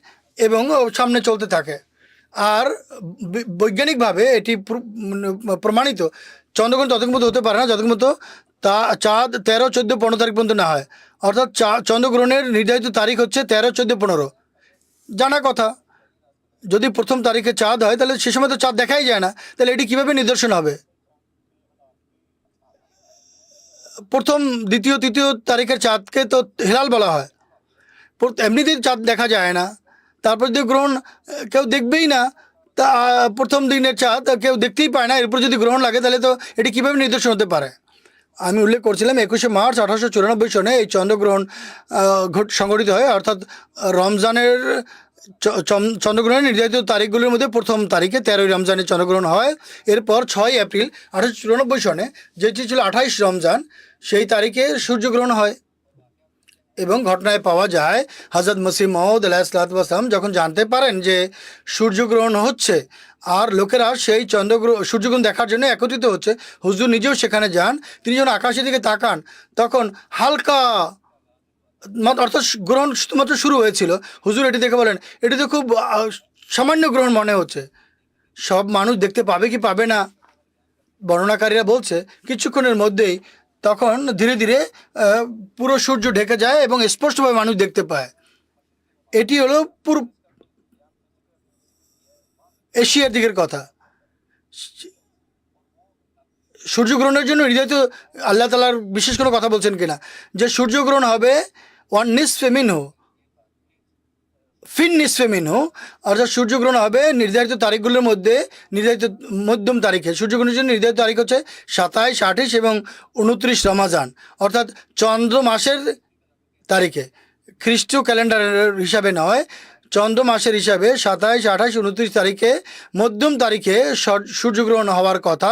এবং সামনে চলতে থাকে। আর বৈজ্ঞানিকভাবে এটি প্রমাণিত, চন্দ্রগ্রহণ ততক্ষণ মতো হতে পারে না যতক্ষণ মতো চাঁদ 13, 14, 15 তারিখ পর্যন্ত না হয়। অর্থাৎ চন্দ্রগ্রহণের নির্ধারিত তারিখ হচ্ছে 13, 14, 15। জানা কথা, যদি প্রথম তারিখে চাঁদ হয় তাহলে সে সময় তো চাঁদ দেখাই যায় না, তাহলে এটি কীভাবে নিদর্শন হবে? প্রথম, দ্বিতীয়, তৃতীয় তারিখের চাঁদকে তো হেলাল বলা হয়। এমনিতেই চাঁদ দেখা যায় না, তারপর যদি গ্রহণ কেউ দেখবেই না, তা প্রথম দিনের চাঁদ কেউ দেখতেই পায় না, এরপর যদি গ্রহণ লাগে তাহলে তো এটি কীভাবে নিদর্শন হতে পারে? আমি উল্লেখ করছিলাম 21শে মার্চ 1894 সনে এই চন্দ্রগ্রহণ সংঘটিত হয়। অর্থাৎ রমজানের চন্দ্রগ্রহণের নির্ধারিত তারিখগুলির মধ্যে প্রথম তারিখে 13ই রমজানের চন্দ্রগ্রহণ হয়। এরপর 6 এপ্রিল 1894 সনে, যেটি ছিল 28 রমজান, সেই তারিখে সূর্যগ্রহণ হয়। এবং ঘটনায় পাওয়া যায় হযরত মসিহ মাউদ আলাইহিসসালাম যখন জানতে পারেন যে সূর্যগ্রহণ হচ্ছে আর লোকেরা সেই সূর্যগ্রহণ দেখার জন্য একত্রিত হচ্ছে, হুজুর নিজেও সেখানে যান। তিনি যখন আকাশের দিকে তাকান তখন হালকা, অর্থাৎ গ্রহণ শুধুমাত্র শুরু হয়েছিল, হুজুর এটি দেখে বলেন, এটি তো খুব সামান্য গ্রহণ মনে হচ্ছে, সব মানুষ দেখতে পাবে কি পাবে না। বর্ণনাকারীরা বলছে কিছুক্ষণের মধ্যেই তখন ধীরে ধীরে পুরো সূর্য ঢেকে যায় এবং স্পষ্টভাবে মানুষ দেখতে পায়। এটি হলো পুরো এশিয়ার দিকের কথা। সূর্যগ্রহণের জন্য নির্ধারিত আল্লাহ তাআলার বিশেষ কোনো কথা বলছেন কিনা, যে সূর্যগ্রহণ হবে ওয়ান নিসফে মিনহু ফিন নিসফে মিনহু, অর্থাৎ সূর্যগ্রহণ হবে নির্ধারিত তারিখগুলোর মধ্যে নির্ধারিত মধ্যম তারিখে। সূর্যগ্রহণের জন্য নির্ধারিত তারিখ হচ্ছে 27, 28 এবং 29 রমাজান, অর্থাৎ চন্দ্র মাসের তারিখে, খ্রিস্ট ক্যালেন্ডারের হিসাবে নয়, চন্দ্র মাসের হিসাবে 27, 28, 29 তারিখে মধ্যম তারিখে সূর্যগ্রহণ হওয়ার কথা,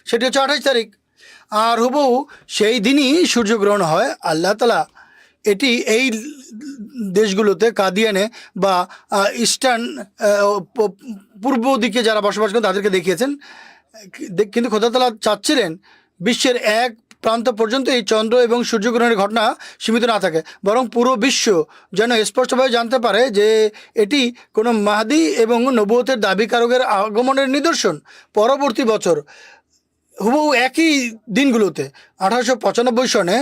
সেটি হচ্ছে 28 তারিখ। আর হুবহু সেই দিনই সূর্যগ্রহণ হয়। আল্লাহ তাআলা এটি এই দেশগুলোতে কাদিয়ানে বা ইস্টার্ন পূর্ব দিকে যারা বসবাস করেন তাদেরকে দেখিয়েছেন, কিন্তু খোদা তাআলা চাচ্ছিলেন বিশ্বের এক প্রান্ত পর্যন্ত এই চন্দ্র এবং সূর্যগ্রহণের ঘটনা সীমিত না থাকে, বরং পুরো বিশ্ব যেন স্পষ্টভাবে জানতে পারে যে এটি কোনো মাহদী এবং নবুয়তের দাবিকারকের আগমনের নিদর্শন। পরবর্তী বছর হুবহু একই দিনগুলোতে 1895 সনে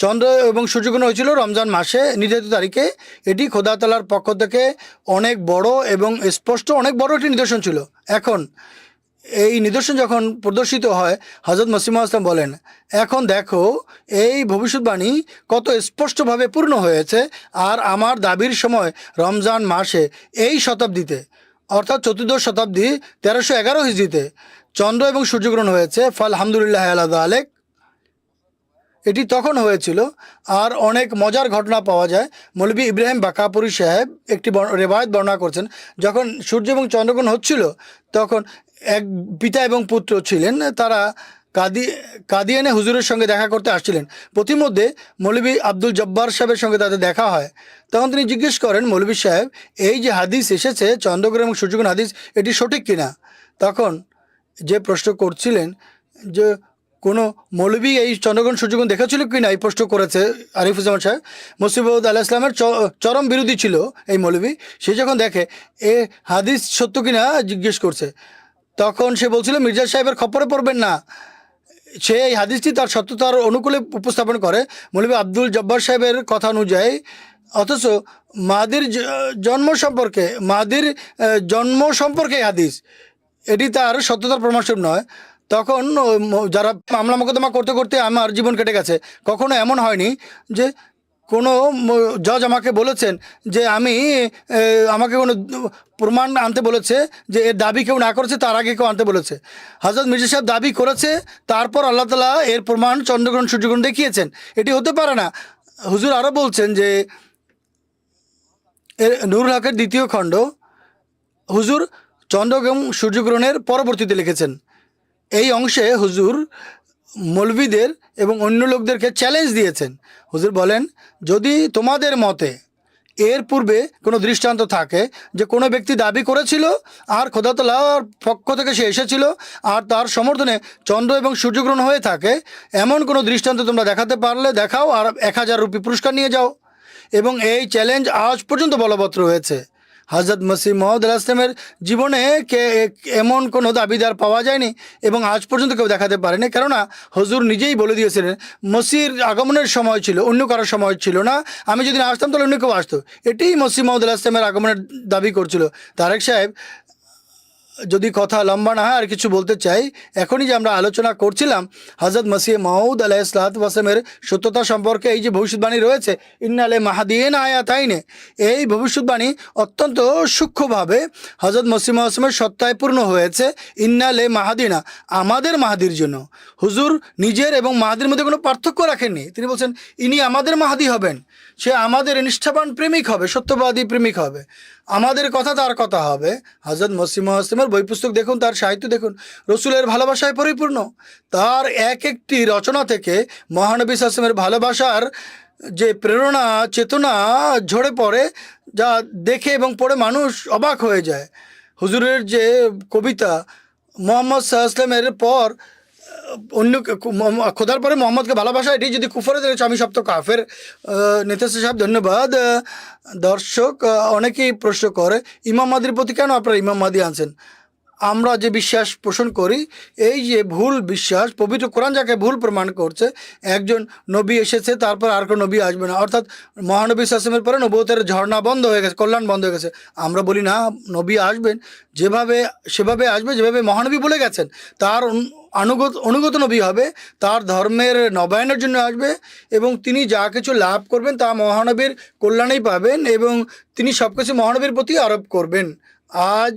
চন্দ্র এবং সূর্যগ্রহণ হয়েছিল রমজান মাসে নির্ধারিত তারিখে। এটি খোদা তাআলার পক্ষ থেকে অনেক বড় এবং স্পষ্ট, অনেক বড় একটি নিদর্শন ছিল। এখন এই নিদর্শন যখন প্রদর্শিত হয়, হযরত মসিহ মাউদ ইসলাম বলেন, এখন দেখো এই ভবিষ্যৎবাণী কত স্পষ্টভাবে পূর্ণ হয়েছে। আর আমার দাবির সময় রমজান মাসে এই শতাব্দীতে, অর্থাৎ 14শ শতাব্দী 1311 হিজরিতে চন্দ্র এবং সূর্যগ্রহণ হয়েছে। আলহামদুলিল্লাহ আলা যালিক, এটি তখন হয়েছিল। আর অনেক মজার ঘটনা পাওয়া যায়। মৌলভী ইব্রাহিম বাকাপুরি সাহেব একটি রেবায়েত বর্ণনা করছেন, যখন সূর্য এবং চন্দ্রগ্রহণ হচ্ছিল তখন এক পিতা এবং পুত্র ছিলেন, তারা কাদিয়ানে হুজুরের সঙ্গে দেখা করতে আসছিলেন। প্রতিমধ্যে মৌলভী আব্দুল জব্বার সাহেবের সঙ্গে তাদের দেখা হয়। তখন তিনি জিজ্ঞেস করেন, মৌলভী সাহেব, এই যে হাদিস এসেছে চন্দ্রগ্রহণ এবং সূর্যগ্রহণ হাদিস, এটি সঠিক কিনা? তখন যে প্রশ্ন করছিলেন যে কোনো মৌলবী এই চন্দ্রগ্রহণ সূর্যগ্রহণ দেখেছিল কি না, এই প্রশ্ন করেছে আরিফুজ্জামান সাহেব। মসিবউদ আলাহ ইসলামের চরম বিরোধী ছিল এই মৌলবী। সে যখন দেখে এ হাদিস সত্য কিনা জিজ্ঞেস করছে, তখন সে বলছিল মির্জা সাহেবের খপ্পরে পড়বেন না। সে এই হাদিসটি তার সত্যতার অনুকূলে উপস্থাপন করে মৌলবী আব্দুল জব্বার সাহেবের কথা অনুযায়ী, অথচ মাহাদির জন্ম সম্পর্কে এই হাদিস, এটি তার সত্যতার প্রমাণস্বরূপ নয়। তখন যারা মামলা মোকদ্দমা করতে করতে আমার জীবন কেটে গেছে, কখনো এমন হয়নি যে কোনো জজ আমাকে বলেছেন যে আমাকে কোনো প্রমাণ আনতে বলেছে যে এর দাবি কেউ না করেছে তার আগে কেউ আনতে বলেছে। হযরত মির্জা সাহেব দাবি করেছে, তারপর আল্লাহ তাআলা এর প্রমাণ চন্দ্রগ্রহণ সূর্যগ্রহণ দেখিয়েছেন। এটি হতে পারে না। হুজুর আরও বলছেন যে নুরুল হকের দ্বিতীয় খণ্ড, হুজুর চন্দ্রগ্রহণ সূর্যগ্রহণের পরবর্তীতে লিখেছেন। এই অংশে হুজুর মৌলবীদের এবং অন্য লোকদেরকে চ্যালেঞ্জ দিয়েছেন। হুজুর বলেন, যদি তোমাদের মতে এর পূর্বে কোনো দৃষ্টান্ত থাকে যে কোনো ব্যক্তি দাবি করেছিল আর খোদা তাআলার পক্ষ থেকে সে এসেছিল আর তার সমর্থনে চন্দ্র এবং সূর্যগ্রহণ হয়ে থাকে, এমন কোনো দৃষ্টান্ত তোমরা দেখাতে পারলে দেখাও, আর 1000 রুপি পুরস্কার নিয়ে যাও। এবং এই চ্যালেঞ্জ আজ পর্যন্ত বলবৎ রয়েছে। হযরত মসিহ মউদ আলাইহিস সালামের জীবনে এমন কোনো দাবিদার পাওয়া যায়নি এবং আজ পর্যন্ত কেউ দেখাতে পারেনি। কেননা হুজুর নিজেই বলে দিয়েছিলেন মসিহর আগমনের সময় ছিল, অন্য কারোর সময় ছিল না। আমি যদি না আসতাম তাহলে অন্য কেউ আসতো। এটিই মসিহ মউদ আলাইহিস সালামের আগমনের দাবি করছিল। তারেক সাহেব, যদি কথা লম্বা না হয় আর কিছু বলতে চাই, এখনই যে আমরা আলোচনা করছিলাম হযরত মসিহ মাউদ আলাইহিসসালামের সত্যতা সম্পর্কে এই যে ভবিষ্যৎবাণী রয়েছে, ইন্নালে মাহাদিন আয়াতাইনে, এই ভবিষ্যৎবাণী অত্যন্ত সূক্ষ্মভাবে হযরত মসিহ মাউদের সত্তায় পূর্ণ হয়েছে। ইন্নালে মাহাদিনা, আমাদের মাহাদির জন্য। হুজুর নিজের এবং মাহাদির মধ্যে কোনো পার্থক্য রাখেননি। তিনি বলছেন ইনি আমাদের মাহাদি হবেন, সে আমাদের নিষ্ঠাবান প্রেমিক হবে, সত্যবাদী প্রেমিক হবে, আমাদের কথা তার কথা হবে। হযরত মসিহ মাউদের বই পুস্তক দেখুন, তার সাহিত্য দেখুন, রসুলের ভালোবাসায় পরিপূর্ণ। তার এক একটি রচনা থেকে মহানবী সাল্লাল্লাহু আলাইহি ওয়াসাল্লামের ভালোবাসার যে প্রেরণা চেতনা ঝরে পড়ে, যা দেখে এবং পড়ে মানুষ অবাক হয়ে যায়। হুজুরের যে কবিতা মুহাম্মদ সাল্লাল্লাহু আলাইহি ওয়াসাল্লামের পর অন্য খোদার পরে মোহাম্মদকে ভালোবাসা, এটি যদি কুফরে দেখেছে আমি সব তো কাফের। নেতা সাহেব ধন্যবাদ। দর্শক অনেকেই প্রশ্ন করে ইমাম মাহদির প্রতি কেন আপনারা ইমাম মাহদি আনছেন। আমরা যে বিশ্বাস পোষণ করি, এই যে ভুল বিশ্বাস, পবিত্র কোরআন যাকে ভুল প্রমাণ করছে, একজন নবী এসেছে তারপর আর কোনো নবী আসবে না, অর্থাৎ মহানবী সাল্লাল্লাহু আলাইহি ওয়াসাল্লামের পরে নবুয়তের ঝর্ণা বন্ধ হয়ে গেছে, কল্যাণ বন্ধ হয়ে গেছে। আমরা বলি না, নবী আসবেন সেভাবে আসবে যেভাবে মহানবী বলে গেছেন। তার অনুগত নবী হবে, তার ধর্মের নবায়নের জন্য আসবে এবং তিনি যা কিছু লাভ করবেন তা মহানবীর কল্যাণেই পাবেন এবং তিনি সব কিছু মহানবীর প্রতি আরোপ করবেন। আজ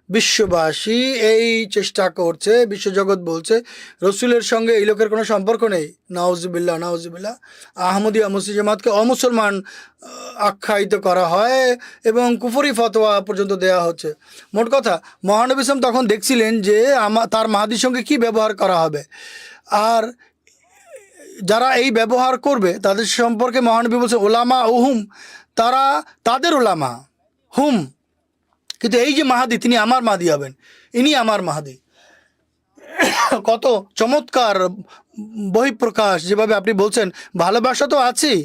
বিশ্ববাসী এই চেষ্টা করছে, বিশ্বজগৎ বলছে রসুলের সঙ্গে এই লোকের কোনো সম্পর্ক নেই। নাউজুবিল্লাহ নাউজুবিল্লাহ। আহমদিয়া মুসলিম জামাতকে অমুসলমান আখ্যায়িত করা হয় এবং কুফরি ফতোয়া পর্যন্ত দেওয়া হচ্ছে। মোট কথা, মহানবী সাল্লাল্লাহু আলাইহি ওয়াসাল্লাম তখন দেখছিলেন যে তার মাহাদির সঙ্গে কী ব্যবহার করা হবে, আর যারা এই ব্যবহার করবে তাদের সম্পর্কে মহানবী বলছে ওলামা উহুম, তারা তাদের ওলামা হুম। কিন্তু এই যে মাহাদি, তিনি আমার মাহাদি হবেন, ইনি আমার মাহাদি। কত চমৎকার বহিঃপ্রকাশ, যেভাবে আপনি বলছেন ভালোবাসা তো আছেই,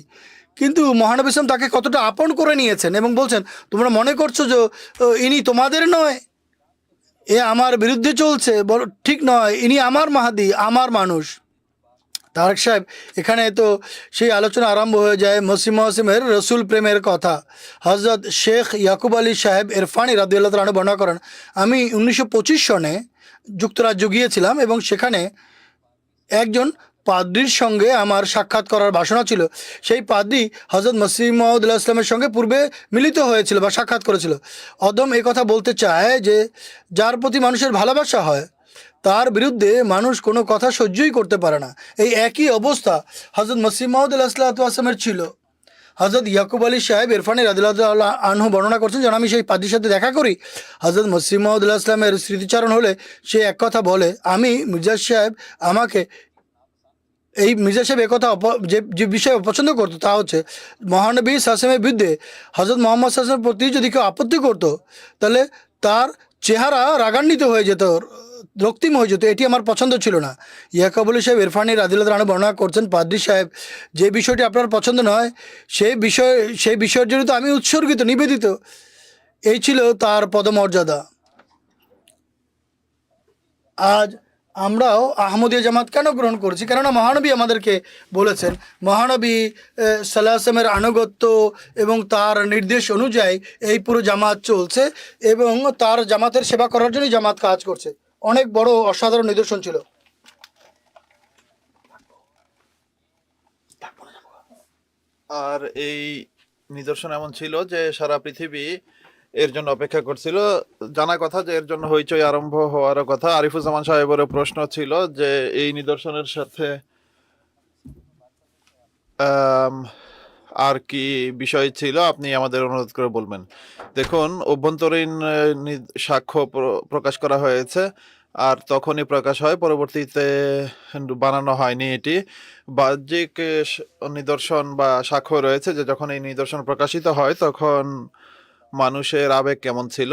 কিন্তু মহানবী সাল্লাল্লাহু আলাইহি ওয়াসাল্লাম তাকে কতটা আপন করে নিয়েছেন এবং বলছেন তোমরা মনে করছো যে ইনি তোমাদের নয়, এ আমার বিরুদ্ধে চলছে, বলো ঠিক নয়, ইনি আমার মাহাদি, আমার মানুষ। তারেক সাহেব, এখানে তো সেই আলোচনা আরম্ভ হয়ে যায় মসিহ মাউদের রসুল প্রেমের কথা। হযরত শেখ ইয়াকুব আলী সাহেব ইরফানি রাদিয়াল্লাহু তাআলা আনহু বর্ণনা করেন, আমি 1925 সনে যুক্তরাজ্য গিয়েছিলাম এবং সেখানে একজন পাদ্রির সঙ্গে আমার সাক্ষাৎ করার বাসনা ছিল। সেই পাদ্রি হযরত মসিহ মাউদ আলাইহিস সালামের সঙ্গে পূর্বে মিলিত হয়েছিল বা সাক্ষাৎ করেছিল। অদম এই কথা বলতে চায় যে যার প্রতি মানুষের ভালোবাসা হয় তার বিরুদ্ধে মানুষ কোনো কথা সহ্যই করতে পারে না। এই একই অবস্থা হযরত মসিহ মাউদ আলাইহিস সালামের ছিল। হযরত ইয়াকুব আলী সাহেব ইরফানি রাদিয়াল্লাহু আনহু বর্ণনা করছেন, যখন আমি সেই পাদ্রির সাথে দেখা করি, হযরত মসিহ মাউদ আলাইহিস সালামের স্মৃতিচারণ হলে সে এক কথা বলে, আমি মির্জা সাহেব মির্জা সাহেব একথা যে বিষয়ে অপছন্দ করতো তা হচ্ছে মহানবী সাল্লাল্লাহু আলাইহি ওয়াসাল্লামের বিরুদ্ধে হযরত মুহাম্মদ সাল্লাল্লাহু আলাইহি ওয়াসাল্লামের প্রতি যদি কেউ আপত্তি করতো তাহলে তার চেহারা রাগান্বিত হয়ে যেত, রক্তিম হয়ে যেত, এটি আমার পছন্দ ছিল না। ইয়াকাবুল সাহেব ইরফানি রাদিয়াল্লাহু তাআলা বর্ণনা করছেন, পাদ্রী সাহেব, যে বিষয়টি আপনার পছন্দ নয় সেই বিষয়ের জন্য তো আমি উৎসর্গিত, নিবেদিত। এই ছিল তার পদমর্যাদা। আজ আমরাও আহমদিয়া জামাত কেন গ্রহণ করছি? কেননা মহানবী আমাদেরকে বলেছেন, মহানবী সাল্লাল্লাহু আলাইহি ওয়াসাল্লামের আনুগত্য এবং তার নির্দেশ অনুযায়ী এই পুরো জামাত চলছে এবং তার জামাতের সেবা করার জন্যই জামাত কাজ করছে। অনেক বড় অসাধারণ নিদর্শন ছিল। আর এই নিদর্শন এমন ছিল যে সারা পৃথিবী এর জন্য অপেক্ষা করছিল। জানা কথা যে এর জন্য হইচই আরম্ভ হওয়ার কথা। আরিফুজ্জামান সাহেবেরও প্রশ্ন ছিল যে এই নিদর্শনের সাথে আম, আর কি বিষয় ছিল, আপনি আমাদের অনুরোধ করে বলবেন। দেখুন, অভ্যন্তরীণ সাক্ষ্য প্রকাশ করা হয়েছে, আর তখনই প্রকাশ হয়, পরবর্তীতে বানানো হয়নি। এটি বাহ্যিক নিদর্শন বা সাক্ষ্য রয়েছে যে যখন এই নিদর্শন প্রকাশিত হয় তখন মানুষের আবেগ কেমন ছিল।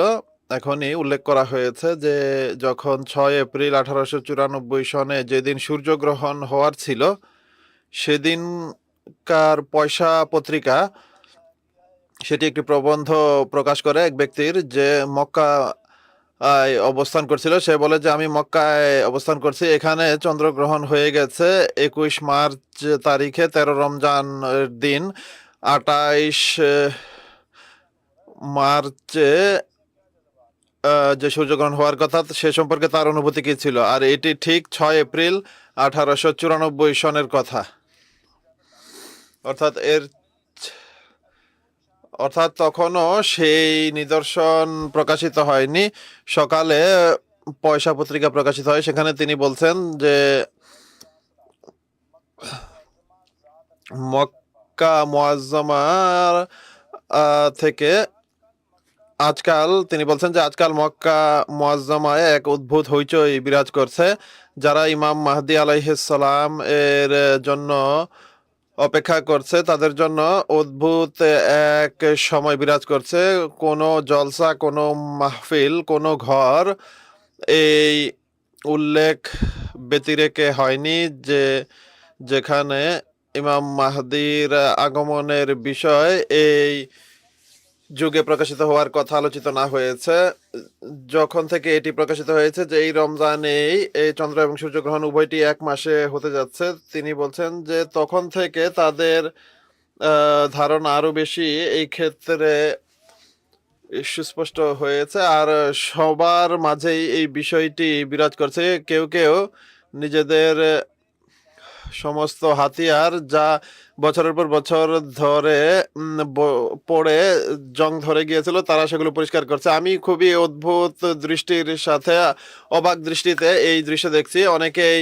এখনই উল্লেখ করা হয়েছে যে যখন 6 এপ্রিল 1894 সনে যেদিন সূর্যগ্রহণ হওয়ার ছিল, সেদিনকার পয়সা পত্রিকা সেটি একটি প্রবন্ধ প্রকাশ করে এক ব্যক্তির, যে মক্কা অবস্থান করছিল। সে বলে যে আমি মক্কায় অবস্থান করছি, এখানে চন্দ্রগ্রহণ হয়ে গেছে 21 মার্চ তারিখে, 13 রমজান দিন। 28 মার্চে যে সূর্যগ্রহণ হওয়ার কথা, সে সম্পর্কে তার অনুভূতি কি ছিল। আর এটি ঠিক 6 এপ্রিল 1894 সনের কথা। অর্থাৎ তখনও সেই নিদর্শন প্রকাশিত হয়নি। সকালে পয়সা পত্রিকা প্রকাশিত হয়, সেখানে তিনি বলছেন যে মক্কা মুআজ্জামার থেকে আজকাল, তিনি বলছেন যে আজকাল মক্কা মুআজ্জামায় এক অদ্ভুত হইচই বিরাজ করছে। যারা ইমাম মাহদী আলাইহিস সালাম এর জন্য অপেক্ষা করছে তাদের জন্য অদ্ভুত এক সময় বিরাজ করছে। কোনো জলসা, কোনো মাহফিল, কোনো ঘর এই উল্লেখ ব্যতিরেকে হয়নি যে যেখানে ইমাম মাহদীর আগমনের বিষয় এই যুগে প্রকাশিত হওয়ার কথা আলোচিত না হয়েছে। যখন থেকে এটি প্রকাশিত হয়েছে যে এই রমজানেই এই চন্দ্র এবং সূর্যগ্রহণ উভয়টি এক মাসে হতে যাচ্ছে, তিনি বলছেন যে তখন থেকে তাদের ধারণা আরো বেশি এই ক্ষেত্রে সুস্পষ্ট হয়েছে। আর সবার মাঝেই এই বিষয়টি বিরাজ করছে। কেউ কেউ নিজেদের সমস্ত হাতিয়ার, যা বছরের পর বছর ধরে পড়ে জং ধরে গিয়েছিল, তারা সেগুলো পরিষ্কার করছে। আমি খুবই অদ্ভুত দৃষ্টির সাথে, অবাক দৃষ্টিতে এই দৃশ্য দেখছি। অনেকেই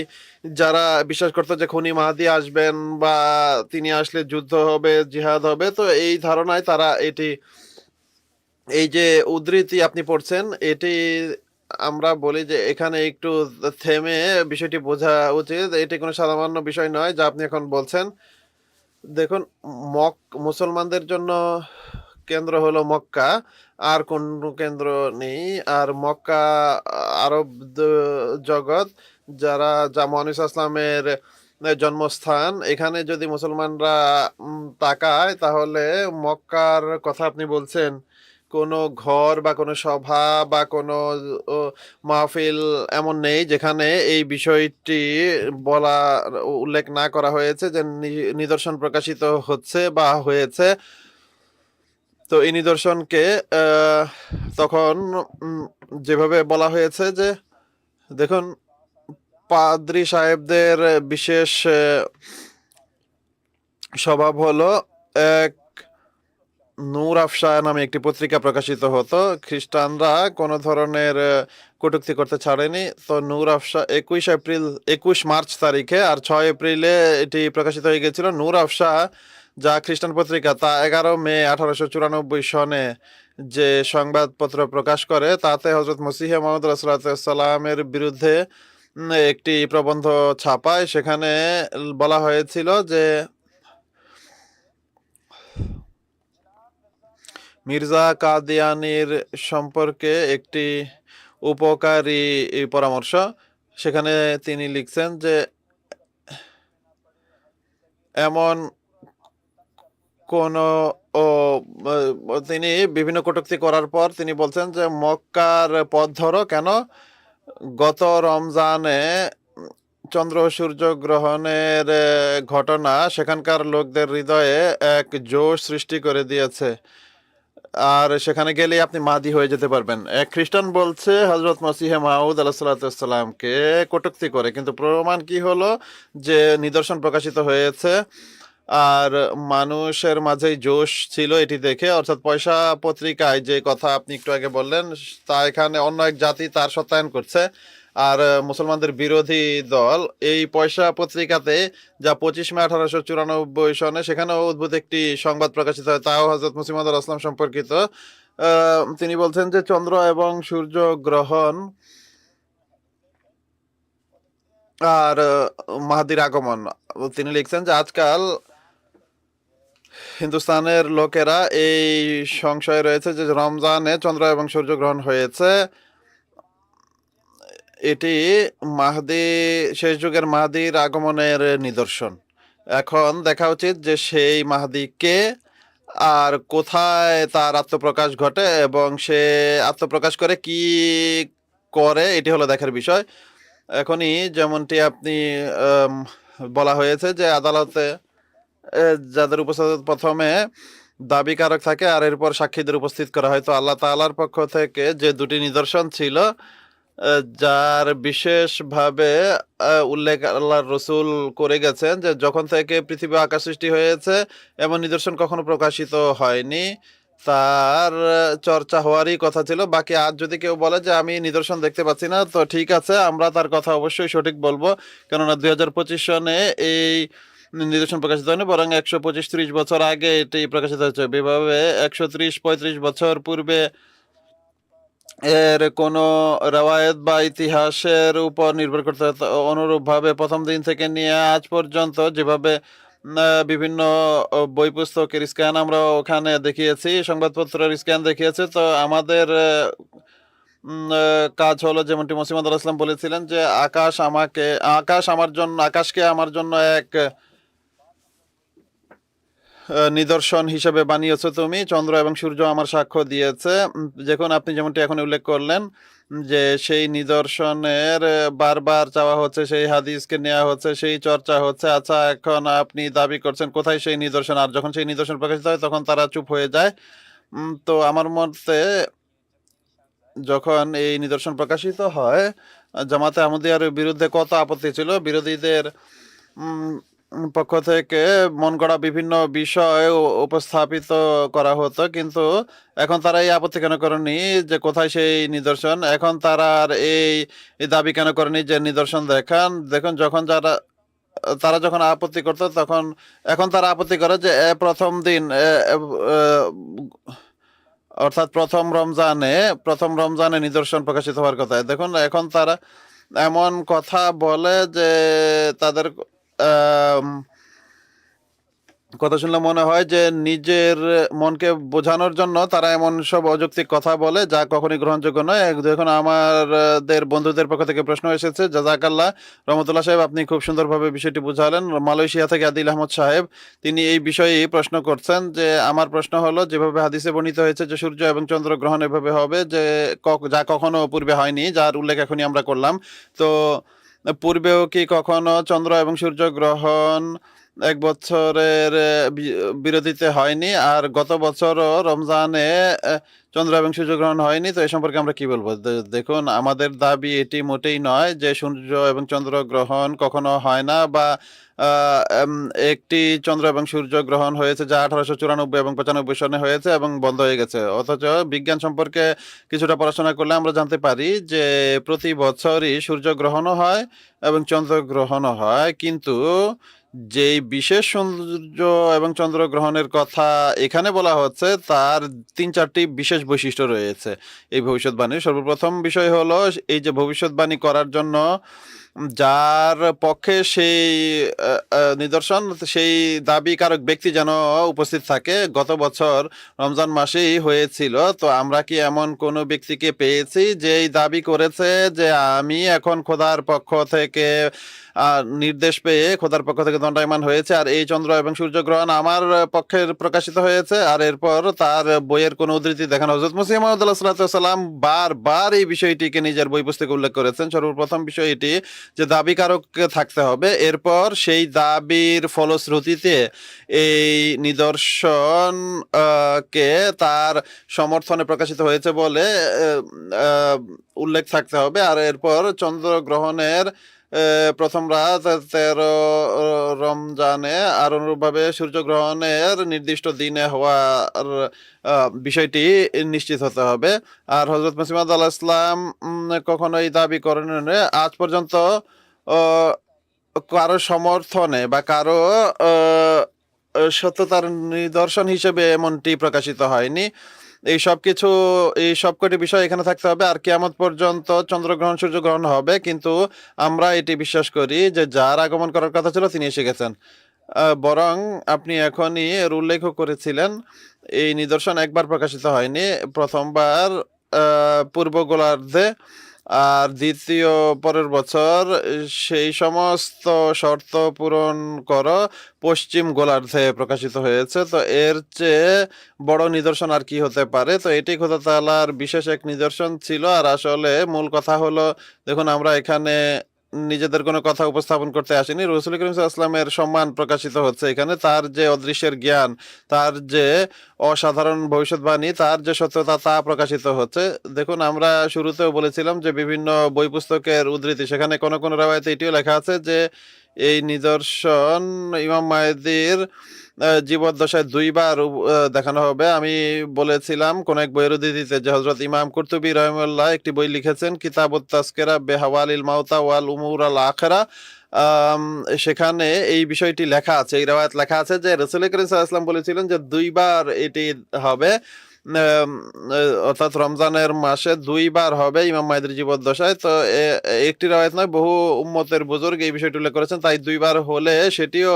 যারা বিশ্বাস করতো যে খুনি মাহাদি আসবেন বা তিনি আসলে যুদ্ধ হবে, জিহাদ হবে, তো এই ধারণায় তারা এটি, এই যে উদ্ধৃতি আপনি পড়ছেন, এটি আমরা বলি যে এখানে একটু থেমে বিষয়টি বোঝা উচিত। এটি কোনো সামান্য বিষয় নয় যা আপনি এখন বলছেন। দেখুন, মুসলমানদের জন্য কেন্দ্র হলো মক্কা, আর কোনো কেন্দ্র নেই। আর মক্কা আরব জগৎ, যা মহানবী ইসলামের জন্মস্থান, এখানে যদি মুসলমানরা তাকায় তাহলে মক্কার কথা আপনি বলছেন, কোনো ঘর বা কোনো সভা বা কোনো মাহফিল এমন নেই যেখানে এই বিষয়টি বলা, উল্লেখ না করা হয়েছে যে নিদর্শন প্রকাশিত হচ্ছে বা হয়েছে। তো এই নিদর্শনকে তখন যেভাবে বলা হয়েছে যে দেখুন, পাদ্রী সাহেবদের বিশেষ স্বভাব হলো, এক নূর আফশা নামে একটি পত্রিকা প্রকাশিত হতো। খ্রিস্টানরা কোনো ধরনের কটূক্তি করতে ছাড়েনি। তো নূর আফশা 21 মার্চ তারিখে, আর 6 এপ্রিলে এটি প্রকাশিত হয়ে গেছিল। নূর আফশা, যা খ্রিস্টান পত্রিকা, তা 11 মে 1894 সনে যে সংবাদপত্র প্রকাশ করে, তাতে হজরত মসিহে মোহাম্মদ রাসূলুল্লাহ সাল্লামের বিরুদ্ধে একটি প্রবন্ধ ছাপায়। সেখানে বলা হয়েছিল যে মির্জা কাদিয়ানির সম্পর্কে একটি উপকারী এই পরামর্শ। সেখানে তিনি লিখছেন যে এমন কোন ও তিনি বিভিন্ন কটূক্তি করার পর তিনি বলছেন যে মক্কার পথ ধরো, কেন গত রমজানে চন্দ্র ও সূর্য গ্রহণের ঘটনা সেখানকার লোকদের হৃদয়ে এক জোশ সৃষ্টি করে দিয়েছে, আর সেখানে গেলে আপনি মাদি হয়ে যেতে পারবেন। এক খ্রিস্টান বলছে হযরত মসিহে মাউদ আলাইহিসসালামকে কটূক্তি করে, কিন্তু প্রমাণ কি হলো যে নিদর্শন প্রকাশিত হয়েছে আর মানুষের মাঝেই জোশ ছিল এটি দেখে। অর্থাৎ পয়সা পত্রিকায় যে কথা আপনি একটু আগে বললেন তা এখানে অন্য এক জাতি তার সত্যায়ন করছে, আর মুসলমানদের বিরোধী দল এই পয়সা পত্রিকাতে যা 25 মে 1894 সনে সেখানেও অদ্ভুত একটি সংবাদ প্রকাশিত হয়, তাও হযরত মুসলিম মাউদ আসলাম সম্পর্কিত। তিনি বলছেন যে চন্দ্র এবং সূর্য গ্রহণ আর মাহাদির আগমন। তিনি লিখছেন যে আজকাল হিন্দুস্তানের লোকেরা এই সংশয়ে রয়েছে যে রমজানে চন্দ্র এবং সূর্য গ্রহণ হয়েছে, এটি মাহদি শেষ যুগের মাহদির আগমনের নিদর্শন। এখন দেখা উচিত যে সেই মাহদি কে আর কোথায় তার আত্মপ্রকাশ ঘটে এবং সে আত্মপ্রকাশ করে কি করে, এটি হলো দেখার বিষয়। এখনই যেমনটি আপনি বলা হয়েছে যে আদালতে যাদের উপস্থিত প্রথমে দাবিকারক থাকে আর এরপর সাক্ষীদের উপস্থিত করা হয়, তো আল্লাহ তাআলার পক্ষ থেকে যে দুটি নিদর্শন ছিল যার বিশেষভাবে উল্লেখ আল্লাহর রসুল করে গেছেন যে যখন থেকে পৃথিবী আকাশ সৃষ্টি হয়েছে এমন নিদর্শন কখনো প্রকাশিত হয়নি, তার চর্চা হওয়ারই কথা ছিল। বাকি আজ যদি কেউ বলে যে আমি নিদর্শন দেখতে পাচ্ছি না, তো ঠিক আছে, আমরা তার কথা অবশ্যই সঠিক বলবো, কেননা 2025 সনে এই নিদর্শন প্রকাশিত হয়নি, বরং 125-30 বছর আগে এটি প্রকাশিত হয়েছে। এভাবে 130-35 বছর পূর্বে এর কোনো রেওয়ায়েত বা ইতিহাসের উপর নির্ভর করতে হয়। অনুরূপভাবে প্রথম দিন থেকে নিয়ে আজ পর্যন্ত যেভাবে বিভিন্ন বই পুস্তকের স্ক্যান আমরা ওখানে দেখিয়েছি, সংবাদপত্রের স্ক্যান দেখিয়েছে, তো আমাদের কাজ হলো যেমনটি মসিহ মাউদ আসলাম বলেছিলেন যে আকাশকে আমার জন্য এক নিদর্শন হিসেবে বানিয়েছো তুমি, চন্দ্র এবং সূর্য আমার সাক্ষ্য দিয়েছে। যখন আপনি যেমনটি এখন উল্লেখ করলেন যে সেই নিদর্শনের বারবার চাওয়া হচ্ছে, সেই হাদিসকে নেওয়া হচ্ছে, সেই চর্চা হচ্ছে। আচ্ছা, এখন আপনি দাবি করছেন কোথায় সেই নিদর্শন, আর যখন সেই নিদর্শন প্রকাশিত হয় তখন তারা চুপ হয়ে যায়। তো আমার মতে যখন এই নিদর্শন প্রকাশিত হয় জামাতে আহমদিয়ার বিরুদ্ধে কত আপত্তি ছিল, বিরোধীদের পক্ষ থেকে মন গড়া বিভিন্ন বিষয় উপস্থাপিত করা হতো, কিন্তু এখন তারা এই আপত্তি কেন করেনি যে কোথায় সেই নিদর্শন? এখন তারা আর এই দাবি কেন করেনি যে নিদর্শন দেখুন যখন তারা যখন আপত্তি করতো তখন এখন তারা আপত্তি করে যে প্রথম দিন অর্থাৎ প্রথম রমজানে নিদর্শন প্রকাশিত হওয়ার কথা। দেখুন এখন তারা এমন কথা বলে যে তাদের কথা শুনলে মনে হয় যে নিজের মনকে বোঝানোর জন্য তারা এমন সব অযৌক্তিক কথা বলে যা কখনই গ্রহণযোগ্য নয়। দেখুন আমাদের বন্ধুদের পক্ষ থেকে প্রশ্ন এসেছে, জাযাকাল্লাহ রহমতুল্লাহ সাহেব, আপনি খুব সুন্দরভাবে বিষয়টি বুঝালেন। মালয়েশিয়া থেকে আদিল আহমদ সাহেব, তিনি এই বিষয়েই প্রশ্ন করছেন যে আমার প্রশ্ন হলো যেভাবে হাদিসে বর্ণিত হয়েছে যে সূর্য এবং চন্দ্র গ্রহণ এভাবে হবে যে যা কখনো পূর্বে হয়নি, যার উল্লেখ এখনই আমরা করলাম, তো পূর্বেও কি কখনো চন্দ্র এবং সূর্য গ্রহণ এক বছরের বিরতিতে হয়নি, আর গত বছরও রমজানে চন্দ্র এবং সূর্য গ্রহণ হয়নি, তো এ সম্পর্কে আমরা কি বলবো? দেখুন আমাদের দাবি এটি মোটেই নয় যে সূর্য এবং চন্দ্র গ্রহণ কখনো হয় না, বা একটি চন্দ্র এবং সূর্য গ্রহণ হয়েছে যা 1894 এবং 95 সনে হয়েছে এবং বন্ধ হয়ে গেছে। অথচ বিজ্ঞান সম্পর্কে কিছুটা পড়াশোনা করলে আমরা জানতে পারি যে প্রতি বছরই সূর্য গ্রহণও হয় এবং চন্দ্র গ্রহণও হয়, কিন্তু যেই বিশেষ সূর্য এবং চন্দ্র গ্রহণের কথা এখানে বলা হচ্ছে তার 3-4টি বিশেষ বৈশিষ্ট্য রয়েছে এই ভবিষ্যৎবাণীর। সর্বপ্রথম বিষয় হলো এই যে ভবিষ্যৎবাণী করার জন্য যার পক্ষে সেই নিদর্শন, সেই দাবিকারক ব্যক্তি যেন উপস্থিত থাকে। গত বছর রমজান মাসেই হয়েছিল। তো আমরা কি এমন কোনো ব্যক্তিকে পেয়েছি যে এই দাবি করেছে যে আমি এখন খোদার পক্ষ থেকে নির্দেশ পেয়ে খোদার পক্ষ থেকে দণ্ডায়মান হয়েছে, আর এই চন্দ্র এবং সূর্যগ্রহণ আমার পক্ষে প্রকাশিত হয়েছে, আর এরপর তার বইয়ের কোনো উদ্ধৃতি দেখানো? হযরত মসিহ মাউদ আলাইহিস সালাম বারবার এই বিষয়টিকে নিজের বই পুস্তকে উল্লেখ করেছেন। সর্বপ্রথম বিষয় এটি যে দাবিকারক থাকতে হবে, এরপর সেই দাবির ফলশ্রুতিতে এই নিদর্শন কে তার সমর্থনে প্রকাশিত হয়েছে বলে উল্লেখ থাকতে হবে, আর এরপর চন্দ্রগ্রহণের প্রথম রাত 13 রমজানে আর অনুরূপভাবে সূর্যগ্রহণের নির্দিষ্ট দিনে হওয়ার বিষয়টি নিশ্চিত হতে হবে। আর হযরত মসিহ মাউদ আলাইহিস সালাম কখনো এই দাবি করেন আজ পর্যন্ত কারো সমর্থনে বা কারো সত্যতার নিদর্শন হিসেবে এমনটি প্রকাশিত হয়নি। এই সবকটি বিষয় এখানে থাকতে হবে। আর কিয়ামত পর্যন্ত চন্দ্রগ্রহণ সূর্যগ্রহণ হবে, কিন্তু আমরা এটি বিশ্বাস করি যে যার আগমন করার কথা ছিল তিনি এসে গেছেন। বরং আপনি এখনই এর উল্লেখও করেছিলেন এই নিদর্শন একবার প্রকাশিত হয়নি, প্রথমবার পূর্ব গোলার্ধে, আর দ্বিতীয় পরের বছর সেই সমস্ত শর্ত পূরণ করো পশ্চিম গোলার্ধে প্রকাশিত হয়েছে। তো এর চেয়ে বড় নিদর্শন আর কি হতে পারে? তো এটি খোদা তাআলার বিশেষ এক নিদর্শন ছিল। আর আসলে মূল কথা হলো, দেখুন আমরা এখানে নিজেদের কোনো কথা উপস্থাপন করতে আসেনি, রাসূল করিম সাল্লাল্লাহু আলাইহি ওয়াসাল্লামের সম্মান প্রকাশিত হচ্ছে এখানে। তার যে অদৃশ্যের জ্ঞান, তার যে অসাধারণ ভবিষ্যৎবাণী, তার যে সত্যতা, তা প্রকাশিত হচ্ছে। দেখুন আমরা শুরুতেও বলেছিলাম যে বিভিন্ন বই পুস্তকের উদ্ধৃতি, সেখানে কোনো কোনো রাওয়ায়াতে এটিও লেখা আছে যে এই নিদর্শন ইমাম মাহদীর জীবদ্দশায় দুইবার দেখানো হবে। আমি বলেছিলাম কোন এক বইয়ের উদ্ধৃতিতে যে হযরত ইমাম কুরতুবী রাহিমাহুল্লাহ একটি বই লিখেছেন, কিতাবুত তাযকিরা বিহাওয়ালিল মাউতা ওয়াল উমুর আল আখিরা। সেখানে এই বিষয়টি লেখা আছে, এই রাওয়ায়াত লেখা আছে যে রাসূল করিম সাল্লাল্লাহু আলাইহি ওয়াসাল্লাম বলেছিলেন যে দুইবার এটি হবে, অর্থাৎ রমজানের মাসে দুইবার হবে ইমাম মাহদীর জীবদ্দশায়। তো একটি রাওয়ায়াত নয়, বহু উম্মতের বুজুর্গ এই বিষয়টি উল্লেখ করেছেন। তাই দুইবার হলে সেটিও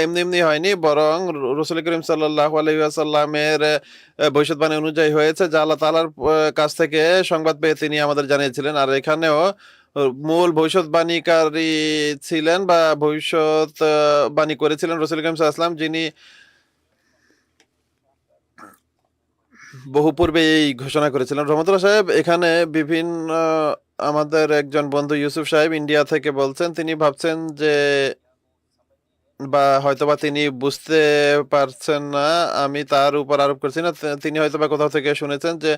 এমনি এমনি হয়নি, বরং রাসূল করিম সাল্লাল্লাহু আলাইহি ওয়াসাল্লামের ভবিষ্যৎবাণী অনুযায়ী হয়েছে, যা আল্লাহ তাআলার কাছ থেকে সংবাদ পেয়ে তিনি আমাদের জানিয়েছিলেন। আর এখানেও মূল ভবিষ্যৎবাণীকারী ছিলেন বা ভবিষ্যৎবাণী করেছিলেন রাসূল করিম সাল্লাল্লাহু আলাইহি ওয়াসাল্লাম, যিনি বহু পূর্বে এই ঘোষণা করেছিলেন। রহমতুল্লাহ সাহেব এখানে বিভিন্ন আমাদের একজন বন্ধু ইউসুফ সাহেব ইন্ডিয়া থেকে বলছেন, তিনি ভাবছেন যে বা হয়তোবা তিনি বুঝতে পারছেন না, আমি তার উপর আরোপ করছি না, তিনি হয়তোবা কোথাও থেকে শুনেছেন যে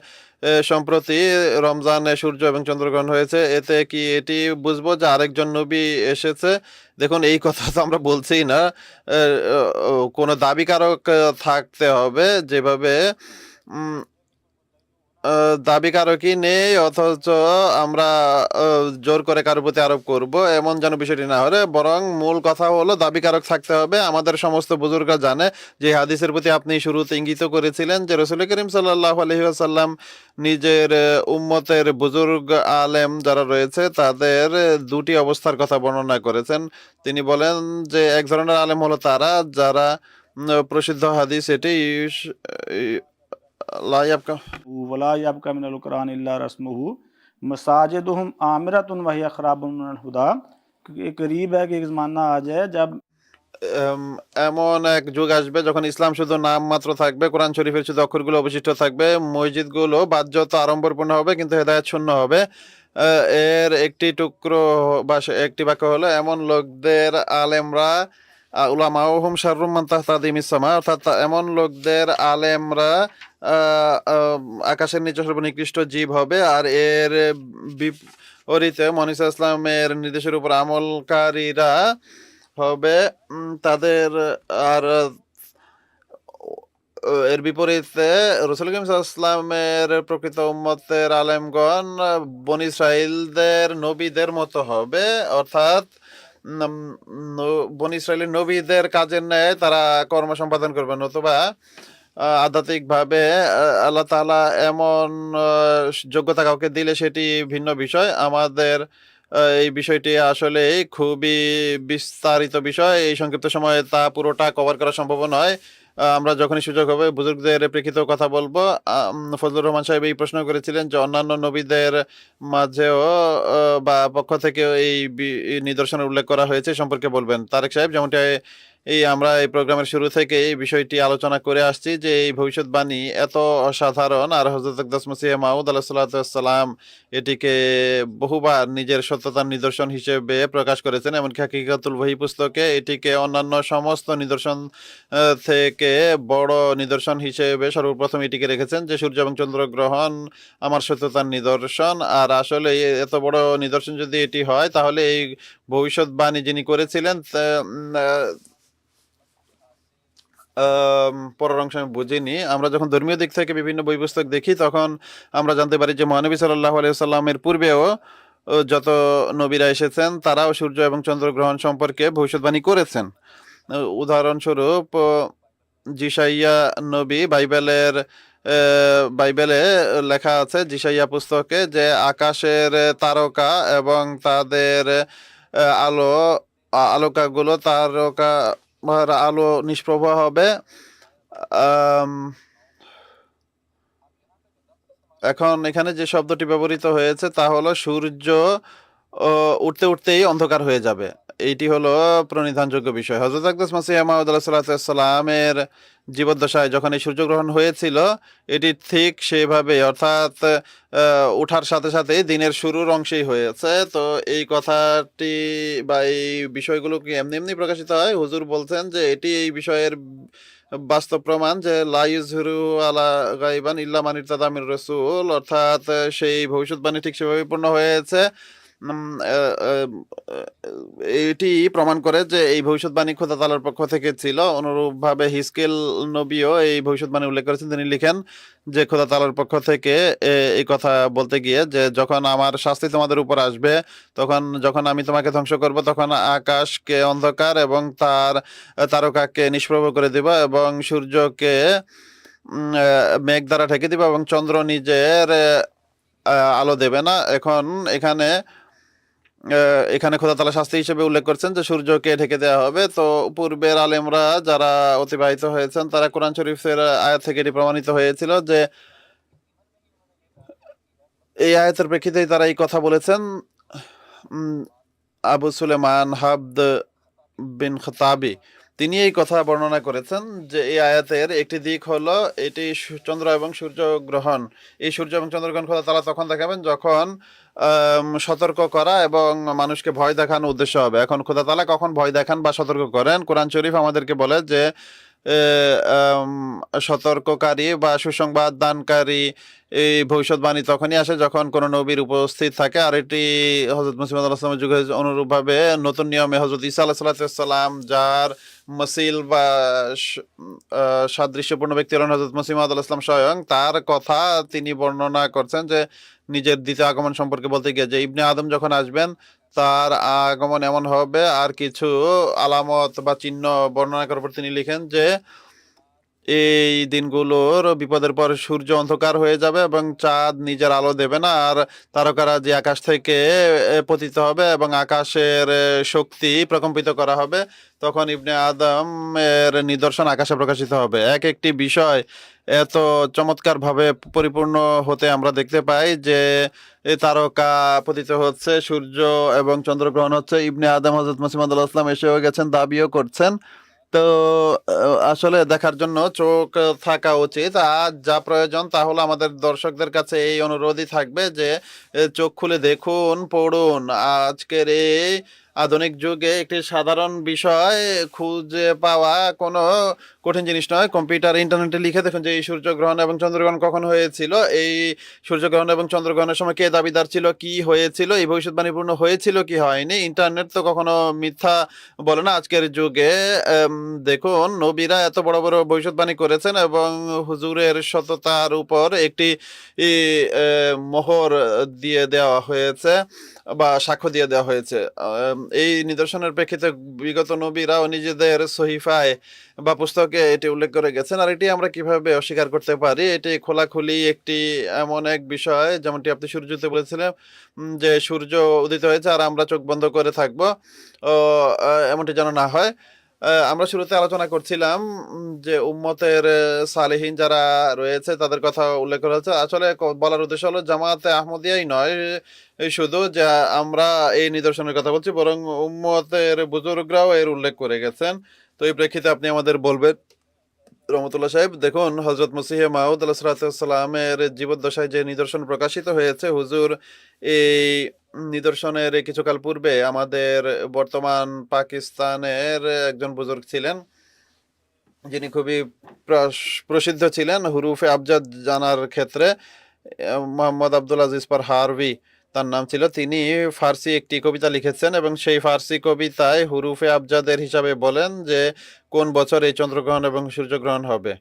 সম্প্রতি রমজানে সূর্য এবং চন্দ্রগ্রহণ হয়েছে, এতে কি এটি বুঝবো যে আরেকজন নবী এসেছে? দেখুন এই কথা তো আমরা বলছিই না, কোনো দাবিকারক থাকতে হবে। যেভাবে দাবিকারকই নেই অথচ আমরা জোর করে কারোর প্রতি আরোপ করব, এমন যেন বিষয়টি না হলে, বরং মূল কথা হলো দাবিকারক থাকতে হবে। আমাদের সমস্ত বুজুর্গরা জানে যে হাদিসের প্রতি আপনি শুরুতে ইঙ্গিত করেছিলেন যে রাসূল করিম সাল্লাল্লাহু আলাইহি ওয়াসাল্লাম নিজের উম্মতের বুজুর্গ আলেম যারা রয়েছে তাদের দুটি অবস্থার কথা বর্ণনা করেছেন। তিনি বলেন যে এক ধরনের আলেম হলো তারা যারা প্রসিদ্ধ হাদিস এটি লা ইয়াবকা वला यबका मिनल कुरान इल्ला रस्मुहु मसाजिदुहुम आमिरतुन वहिया खराबुन मिनल हुदा। ये करीब है कि एक ज़माना आ जाए जब এমন এক যুগ আসবে যখন ইসলাম শুধু নাম মাত্র থাকবে, কোরআন শরীফের শুধু অক্ষরগুলো অবশিষ্ট থাকবে, মসজিদগুলো বাহ্যত আড়ম্বরপূর্ণ হবে কিন্তু হেদায়েত শূন্য হবে। এর একটি টুকরো বা একটি বাক্য হলো, এমন লোকদের আলেমরা উলামাউহুম শাররুম মান তাহতা দিমিস সামা, অর্থাৎ এমন লোকদের আলেমরা আকাশের নিচে সর্বনিকৃষ্ট জীব হবে, আর এর বিপরীতে মুহাম্মদ সাল্লাল্লাহু আলাইহি ওয়াসাল্লামের নির্দেশের উপর আমলকারীরা হবে তাদের। আর এর বিপরীতে রাসূল করিম সাল্লাল্লাহু আলাইহি ওয়াসাল্লামের প্রকৃত উম্মতের আলেমগণ বনী ইসরাইলদের নবীদের মতো হবে, অর্থাৎ বনী ইসরাইলের নবীদের কাজের ন্যায় তারা কর্ম সম্পাদন করবেন, অথবা আধ্যাত্মিকভাবে আল্লাহ তাআলা এমন যোগ্যতা কাউকে দিলে সেটি ভিন্ন বিষয়। আমাদের এই বিষয়টি আসলে খুবই বিস্তারিত বিষয়। এই সংক্ষিপ্ত সময়ে তা পুরোটা কভার করা সম্ভব নয়। আমরা যখনই সুযোগ হবে বুজুর্গদের প্রেক্ষিতেও কথা বলবো। ফজলুর রহমান সাহেব এই প্রশ্ন করেছিলেন যে অন্যান্য নবীদের মাঝেও বা পক্ষ থেকেও এই নিদর্শনের উল্লেখ করা হয়েছে সম্পর্কে বলবেন। তারেক সাহেব, যেমনটা আমরা এই প্রোগ্রামের শুরু থেকে এই বিষয়টি আলোচনা করে আসছি যে এই ভবিষ্যৎবাণী এত অসাধারণ, আর হযরত আকদাস মসিহ মাউদ আলাইহিসসালাম এটিকে বহুবার নিজের সত্যতার নিদর্শন হিসেবে প্রকাশ করেছেন। এমনকি হাকিকাতুল ওহী পুস্তকে এটিকে অন্যান্য সমস্ত নিদর্শন থেকে বড় নিদর্শন হিসেবে সর্বপ্রথম এটিকে রেখেছেন যে সূর্য এবং চন্দ্র গ্রহণ আমার সত্যতার নিদর্শন। আর আসলে এত বড় নিদর্শন যদি এটি হয়, তাহলে এই ভবিষ্যৎবাণী যিনি করেছিলেন পরের অংশ আমি বুঝিনি। আমরা যখন ধর্মীয় দিক থেকে বিভিন্ন বই পুস্তক দেখি, তখন আমরা জানতে পারি যে মহানবী সাল্লাল্লাহু আলাইহি সাল্লামের পূর্বেও যত নবীরা এসেছেন তারাও সূর্য এবং চন্দ্র গ্রহণ সম্পর্কে ভবিষ্যৎবাণী করেছেন। উদাহরণস্বরূপ জিসাইয়া নবী বাইবেলে লেখা আছে, জিসাইয়া পুস্তকে, যে আকাশের তারকা এবং তাদের আলোকাগুলো তারকা আলো নিষ্প্রভ হবে। এখন এখানে যে শব্দটি ব্যবহৃত হয়েছে তা হলো সূর্য উঠতে উঠতেই অন্ধকার হয়ে যাবে। এইটি হলো প্রণিধানযোগ্য বিষয়। হযরত আকদাস মসিহ মাউদ আলাইহিস সালামের জীবদ্দশায় যখন এই সূর্যগ্রহণ হয়েছিল, এটি ঠিক সেভাবে, অর্থাৎ ওঠার সাথে সাথে দিনের শুরুর অংশেই হয়েছে। তো এই কথাটি বা এই বিষয়গুলো কি এমনি এমনি প্রকাশিত হয়? হুজুর বলছেন যে এটি এই বিষয়ের বাস্তব প্রমাণ যে লা ইউযহিরু আলা গায়বান ইল্লা মান ইরতাদা মির রাসূল, অর্থাৎ সেই ভবিষ্যৎবাণী ঠিক সেভাবে পূর্ণ হয়েছে। এটি প্রমাণ করে যে এই ভবিষ্যৎবাণী খোদা তাআলার পক্ষ থেকে ছিল। অনুরূপভাবে হিজকিল নবীও এই ভবিষ্যৎবাণী উল্লেখ করেছেন। তিনি লিখেন যে খোদা তাআলার পক্ষ থেকে এই কথা বলতে গিয়ে যে যখন আমার শাস্তি তোমাদের উপর আসবে, যখন আমি তোমাকে ধ্বংস করব, তখন আকাশকে অন্ধকার এবং তার তারকাকে নিষ্প্রভ করে দিব এবং সূর্যকে মেঘ দ্বারা ঢেকে দিব এবং চন্দ্র নিজের আলো দেবে না। এখানে খোদা তাআলা শাস্তি হিসেবে উল্লেখ করছেন যে সূর্যকে ঢেকে দেওয়া হবে। তো পূর্বের আলেমরা যারা অতিবাহিত হয়েছেন, তারা কোরআন শরীফের আয়াত থেকে এটি প্রমাণিত হয়েছিল যে এই আয়াতের প্রেক্ষিতেই তারা এই কথা বলেছেন। আবু সুলেমান হাবদ বিন খতাবি তিনি এই কথা বর্ণনা করেছেন যে এই আয়াতের একটি দিক হলো এটি চন্দ্র এবং সূর্য গ্রহণ। এই সূর্য এবং চন্দ্রগ্রহণ খোদা তাআলা তখন দেখাবেন যখন সতর্ক করা এবং মানুষকে ভয় দেখানোর উদ্দেশ্য হবে। এখন খোদা তাআলা কখন ভয় দেখান বা সতর্ক করেন? কোরআন শরীফ আমাদেরকে বলে যে সতর্ককারী বা সুসংবাদ দানকারী এই ভবিষ্যৎবাণী তখনই আসে যখন কোনো নবীর উপস্থিত থাকে। আর এটি হযরত মুসা আলাইহিস সালামের যুগে অনুরূপভাবে নতুন নিয়মে হযরত ঈসা আলাইহিস সালাম, যার মসিল বা সাদৃশ্যপূর্ণ ব্যক্তি হলেন হযরত মসিহ মাউদ আলাইহিস সালাম স্বয়ং, তার কথা তিনি বর্ণনা করছেন যে নিজের দ্বিতীয় আগমন সম্পর্কে বলতে গিয়ে যে ইবনে আদম যখন আসবেন তার আগমন এমন হবে। আর কিছু আলামত বা চিহ্ন বর্ণনা করার পর তিনি লিখেন যে এই দিনগুলোর বিপদের পর সূর্য অন্ধকার হয়ে যাবে এবং চাঁদ নিজের আলো দেবে না, আর তারকারা যে আকাশ থেকে পতিত হবে এবং আকাশের শক্তি প্রকম্পিত করা হবে। তখন ইবনে আদমের নিদর্শন আকাশে প্রকাশিত হবে। এক একটি বিষয় এত চমৎকারভাবে পরিপূর্ণ হতে আমরা দেখতে পাই যে তারকা পতিত হচ্ছে, সূর্য এবং চন্দ্রগ্রহণ হচ্ছে। ইবনে আদম হযরত মসিহ মাউদ আলাইহিস সালাম এসেও গেছেন, দাবিও করছেন। তো আসলে দেখার জন্য চোখ থাকা উচিত। আর যা প্রয়োজন তা হলো আমাদের দর্শকদের কাছে এই অনুরোধই থাকবে যে চোখ খুলে দেখুন, পড়ুন। আজকের এই আধুনিক যুগে একটি সাধারণ বিষয় খুঁজে পাওয়া কোনো কঠিন জিনিস নয়। কম্পিউটার, ইন্টারনেটে লিখে দেখুন যে এই সূর্যগ্রহণ এবং চন্দ্রগ্রহণ কখন হয়েছিল, এই সূর্যগ্রহণ এবং চন্দ্রগ্রহণের সময় কে দাবিদার ছিল, কি হয়েছিল, এই ভবিষ্যৎবাণী পূর্ণ হয়েছিল কি হয়নি। ইন্টারনেট তো কখনো মিথ্যা বলে না। আজকের যুগে দেখুন নবীরা এত বড় বড় ভবিষ্যৎবাণী করেছেন এবং হুজুরের সততার উপর একটি মোহর দিয়ে দেওয়া হয়েছে। বা সাক্ষ্য দিয়ে দেওয়া হয়েছে। এই নিদর্শনের প্রেক্ষিতে বিগত নবীরাও নিজেদের সহিফায় বা পুস্তকে এটি উল্লেখ করে গেছেন। আর এটি আমরা কিভাবে অস্বীকার করতে পারি? এটি খোলাখুলি একটি এমন এক বিষয়, যেমনটি আপনি শুরুতে বলেছিলেন যে সূর্য উদিত হয়েছে আর আমরা চোখ বন্ধ করে থাকবো, এমনটি যেন না হয়। আমরা শুরুতে আলোচনা করছিলাম যে উম্মতের সালেহীন যারা রয়েছে তাদের কথা উল্লেখ করা হচ্ছে। আসলে বলার উদ্দেশ্য হলো জামাতে আহমদিয়াই নয় শুধু যে আমরা এই নিদর্শনের কথা বলছি, বরং উম্মতের বুজুর্গরাও এর উল্লেখ করে গেছেন। তো এই প্রেক্ষিতে আপনি আমাদের বলবেন রহমতুল্লাহ সাহেব, দেখুন হজরত মসিহে মাউদ আলাইহিসসালামের জীবদ্দশায় যে নিদর্শন প্রকাশিত হয়েছে, হুজুর এই নিদর্শনের কিছুকাল পূর্বে আমাদের বর্তমান পাকিস্তানের একজন বুজুর্গ ছিলেন, যিনি খুবই প্রসিদ্ধ ছিলেন হুরুফে আবজাদ জানার ক্ষেত্রে। মোহাম্মদ আব্দুল আজিজ পারহারভি তার নাম ছিল। তিনি ফার্সি একটি কবিতা লিখেছেন এবং সেই ফার্সি কবিতায় হুরুফে আবজাদের হিসাবে বলেন যে কোন বছর এই চন্দ্রগ্রহণ এবং সূর্যগ্রহণ হবে।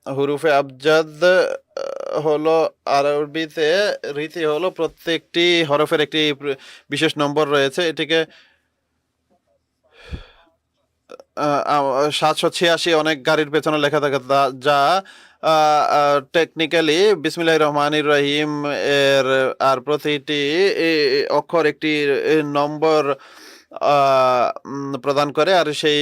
হুরুফে আবজাদ হলো আরবিতে রীতি হলো প্রত্যেকটি হরফের একটি বিশেষ নম্বর রয়েছে। এটিকে 786 অনেক গাড়ির পেছনে লেখা থাকে, যা টেকনিক্যালি বিসমিল্লাহির রহমানির রহিম এর আর প্রতিটি অক্ষর একটি নম্বর প্রদান করে। আর সেই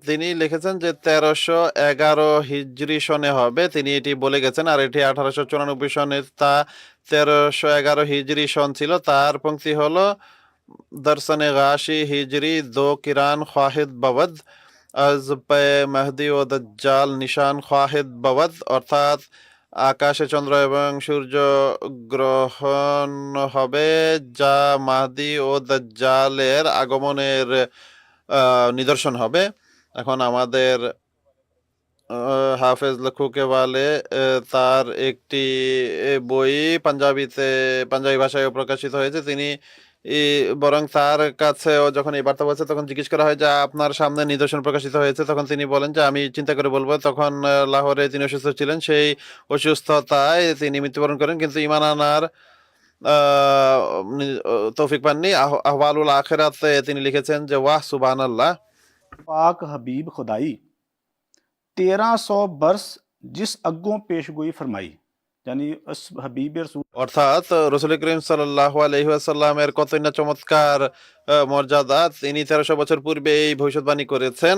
তিনি লিখেছেন যে 1311 হিজরি সনে হবে, তিনি এটি বলে গেছেন। আর এটি 1894 সনে তা 1311 হিজরি সন ছিল। তার পংক্তি হলো দর্শনে গাশি হিজরি দো কিরান খাহিদ বাবদ আজ পে মেহদি ও দজ্জাল নিশান খাহিদ বাবদ, অর্থাৎ আকাশে চন্দ্র এবং সূর্য গ্রহণ হবে যা মাহদি ও দজ্জালের আগমনের নিদর্শন হবে। এখন আমাদের হাফেজ লখুকেওয়ালে তার একটি বই পাঞ্জাবি ভাষায় প্রকাশিত হয়েছে। তিনি বরং তার কাছেও যখন এই বার্তা বলছে তখন জিজ্ঞেস করা হয় যে আপনার সামনে নিদর্শন প্রকাশিত হয়েছে, তখন তিনি বলেন যে আমি চিন্তা করে বলবো। তখন লাহোরে তিনি অসুস্থ ছিলেন, সেই অসুস্থতায় তিনি মৃত্যুবরণ করেন, কিন্তু ইমান আনার তৌফিক পাননি। আহওয়ালুল আখিরাতে তিনি লিখেছেন যে ওয়াহ সুবহানাল্লাহ, पाक हबीब खुदाई 1300 बरस जिस अग्गों पेशगोई फरमाई, यानी उस हबीब रसूल অর্থাৎ রসুল করিম সাল্লাল্লাহু আলাইহি ওয়াসাল্লামের কতই না চমৎকার মর্যাদা। তিনি 1300 বছর পূর্বে এই ভবিষ্যৎবাণী করেছেন।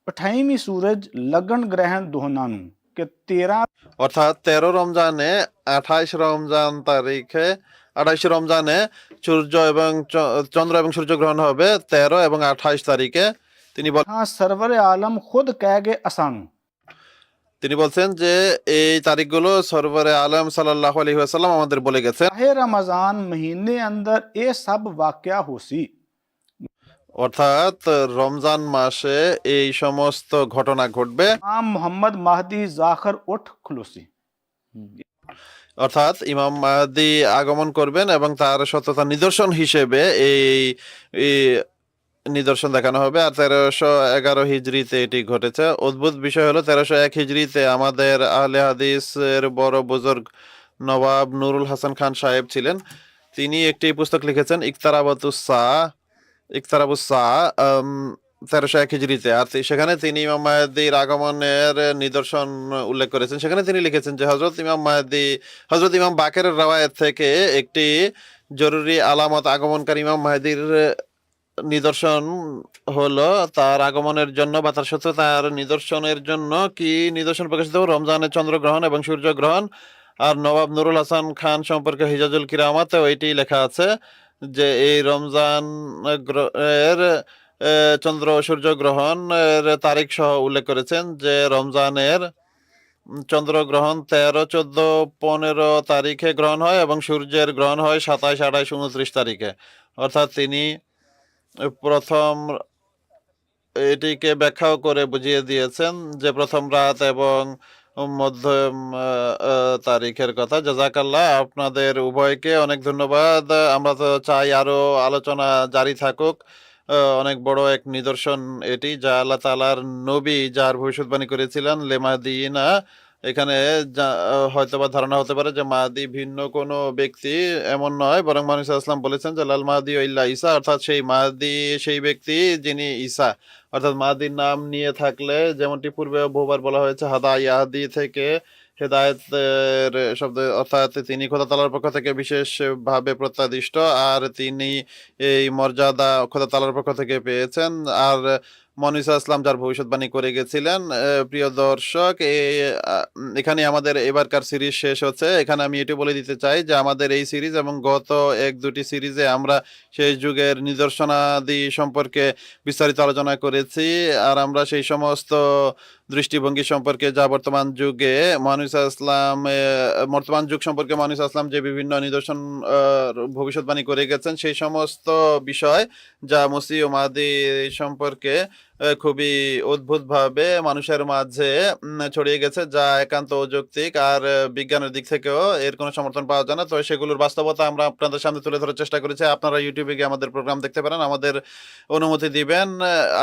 28वीं सूरज लगन ग्रहण दोहनानु के 13 অর্থাৎ 13 রমজানে 28 রমজানে সূর্য এবং চন্দ্র এবং সূর্য গ্রহণ হবে 13 এবং 28 তারিখে। তিনি हाँ सरवर आलम खुद कह गए असानु, তিনি বলছেন যে এই তারিখগুলো সরওয়ারে আলম সাল্লাল্লাহু আলাইহি ওয়াসাল্লাম আমাদের বলে গেছেন। माह रमजान महीने अंदर ये सब वाकया होसी, অর্থাৎ রমজান মাসে এই সমস্ত ঘটনা ঘটবে। इमाम मोहम्मद महदी जाखर उठ खुलूसी, অর্থাৎ ইমাম মাহদি আগমন করবেন এবং তার সত্যতা নিদর্শন হিসেবে এই নিদর্শন দেখানো হবে। আর 1311 হিজরিতে এটি ঘটেছে। অদ্ভুত বিষয় হলো 1301 হিজরিতে আমাদের আহলে হাদিসের বড় বুজুর্গ নবাব নুরুল হাসান খান সাহেব ছিলেন। তিনি একটি পুস্তক লিখেছেন ইকতারাবুস সা 1301 হিজরিতে। আর সেখানে তিনি ইমাম মাহদির আগমনের নিদর্শন উল্লেখ করেছেন। সেখানে তিনি লিখেছেন যে হজরত ইমাম বাকেরের রাওয়ায়াত থেকে একটি জরুরি আলামত আগমনকারী ইমাম মাহদির নিদর্শন হলো তার আগমনের জন্য বা তার সত্যতার নিদর্শনের জন্য কি নিদর্শন প্রকাশিত হবে? রমজানের চন্দ্রগ্রহণ এবং সূর্যগ্রহণ। আর নবাব নুরুল হাসান খান সম্পর্কে হিজাজুল কিরামাতে ওইটি লেখা আছে যে এই রমজান এর চন্দ্র সূর্যগ্রহণের তারিখ সহ উল্লেখ করেছেন যে রমজানের চন্দ্রগ্রহণ 13, 14, 15 তারিখে গ্রহণ হয় এবং সূর্যের গ্রহণ হয় 27, 28, 29 তারিখে। অর্থাৎ তিনি প্রথম এটিকে ব্যাখ্যাও করে বুঝিয়ে দিয়েছেন যে প্রথম রাত এবং মধ্যম তারিখের কথা। জাযাকাল্লাহ, আপনাদের উভয়কে অনেক ধন্যবাদ। আমরা তো চাই আরো আলোচনা জারি থাকুক। অনেক বড় এক নিদর্শন এটি, যা আল্লাহ তাআলার নবী যার ভবিষ্যৎবাণী করেছিলেন লেমাদিনা এখানে হয়তোবা ধারণা হতে পারে যে মাহাদি ভিন্ন কোনো ব্যক্তি, এমন নয়, বরং মহানবী সাল্লাল্লাহু আলাইহি ওয়াসাল্লাম বলেছেন যে লাল মাহাদি ইল্লা ঈসা, অর্থাৎ সেই মাহাদি সেই ব্যক্তি যিনি ঈসা। অর্থাৎ মাহাদির নাম নিয়ে থাকলে, যেমনটি পূর্বে বহুবার বলা হয়েছে, হাদা ইয়াহদি থেকে হেদায়েতের শব্দ, অর্থাৎ তিনি খোদা তাআলার পক্ষ থেকে বিশেষভাবে প্রত্যাদিষ্ট, আর তিনি এই মর্যাদা খোদা তাআলার পক্ষ থেকে পেয়েছেন। আর মহানবী সাল্লাল্লাহু আলাইহি ওয়াসাল্লাম যার ভবিষ্যৎবাণী করে গেছিলেন। প্রিয় দর্শক, এখানে আমাদের এবারকার সিরিজ শেষ হচ্ছে। এখানে আমি এটি বলে দিতে চাই যে আমাদের এই সিরিজ এবং গত 1-2টি সিরিজে আমরা সেই যুগের নিদর্শনাদি সম্পর্কে বিস্তারিত আলোচনা করেছি, আর আমরা সেই সমস্ত দৃষ্টিভঙ্গি সম্পর্কে যা বর্তমান যুগে মহানবী সাল্লাল্লাহু আলাইহি ওয়াসাল্লাম, বর্তমান যুগ সম্পর্কে মহানবী সাল্লাল্লাহু আলাইহি ওয়াসাল্লাম যে বিভিন্ন নিদর্শন ভবিষ্যৎবাণী করে গেছেন, সেই সমস্ত বিষয় যা মসিহ ও মাহদী সম্পর্কে খুবই অদ্ভুতভাবে মানুষের মাঝে ছড়িয়ে গেছে, যা একান্ত অযৌক্তিক, আর বিজ্ঞানের দিক থেকেও এর কোনো সমর্থন পাওয়া যায় না। তো সেগুলোর বাস্তবতা আমরা আপনাদের সামনে তুলে ধরার চেষ্টা করেছি। আপনারা ইউটিউবে গিয়ে আমাদের প্রোগ্রাম দেখতে পারেন, আমাদের অনুমতি দিবেন।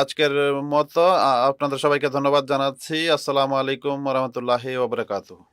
আজকের মতো আপনাদের সবাইকে ধন্যবাদ জানাচ্ছি। আসসালামু আলাইকুম ওয়া রাহমাতুল্লাহি ওয়া বারাকাতুহু।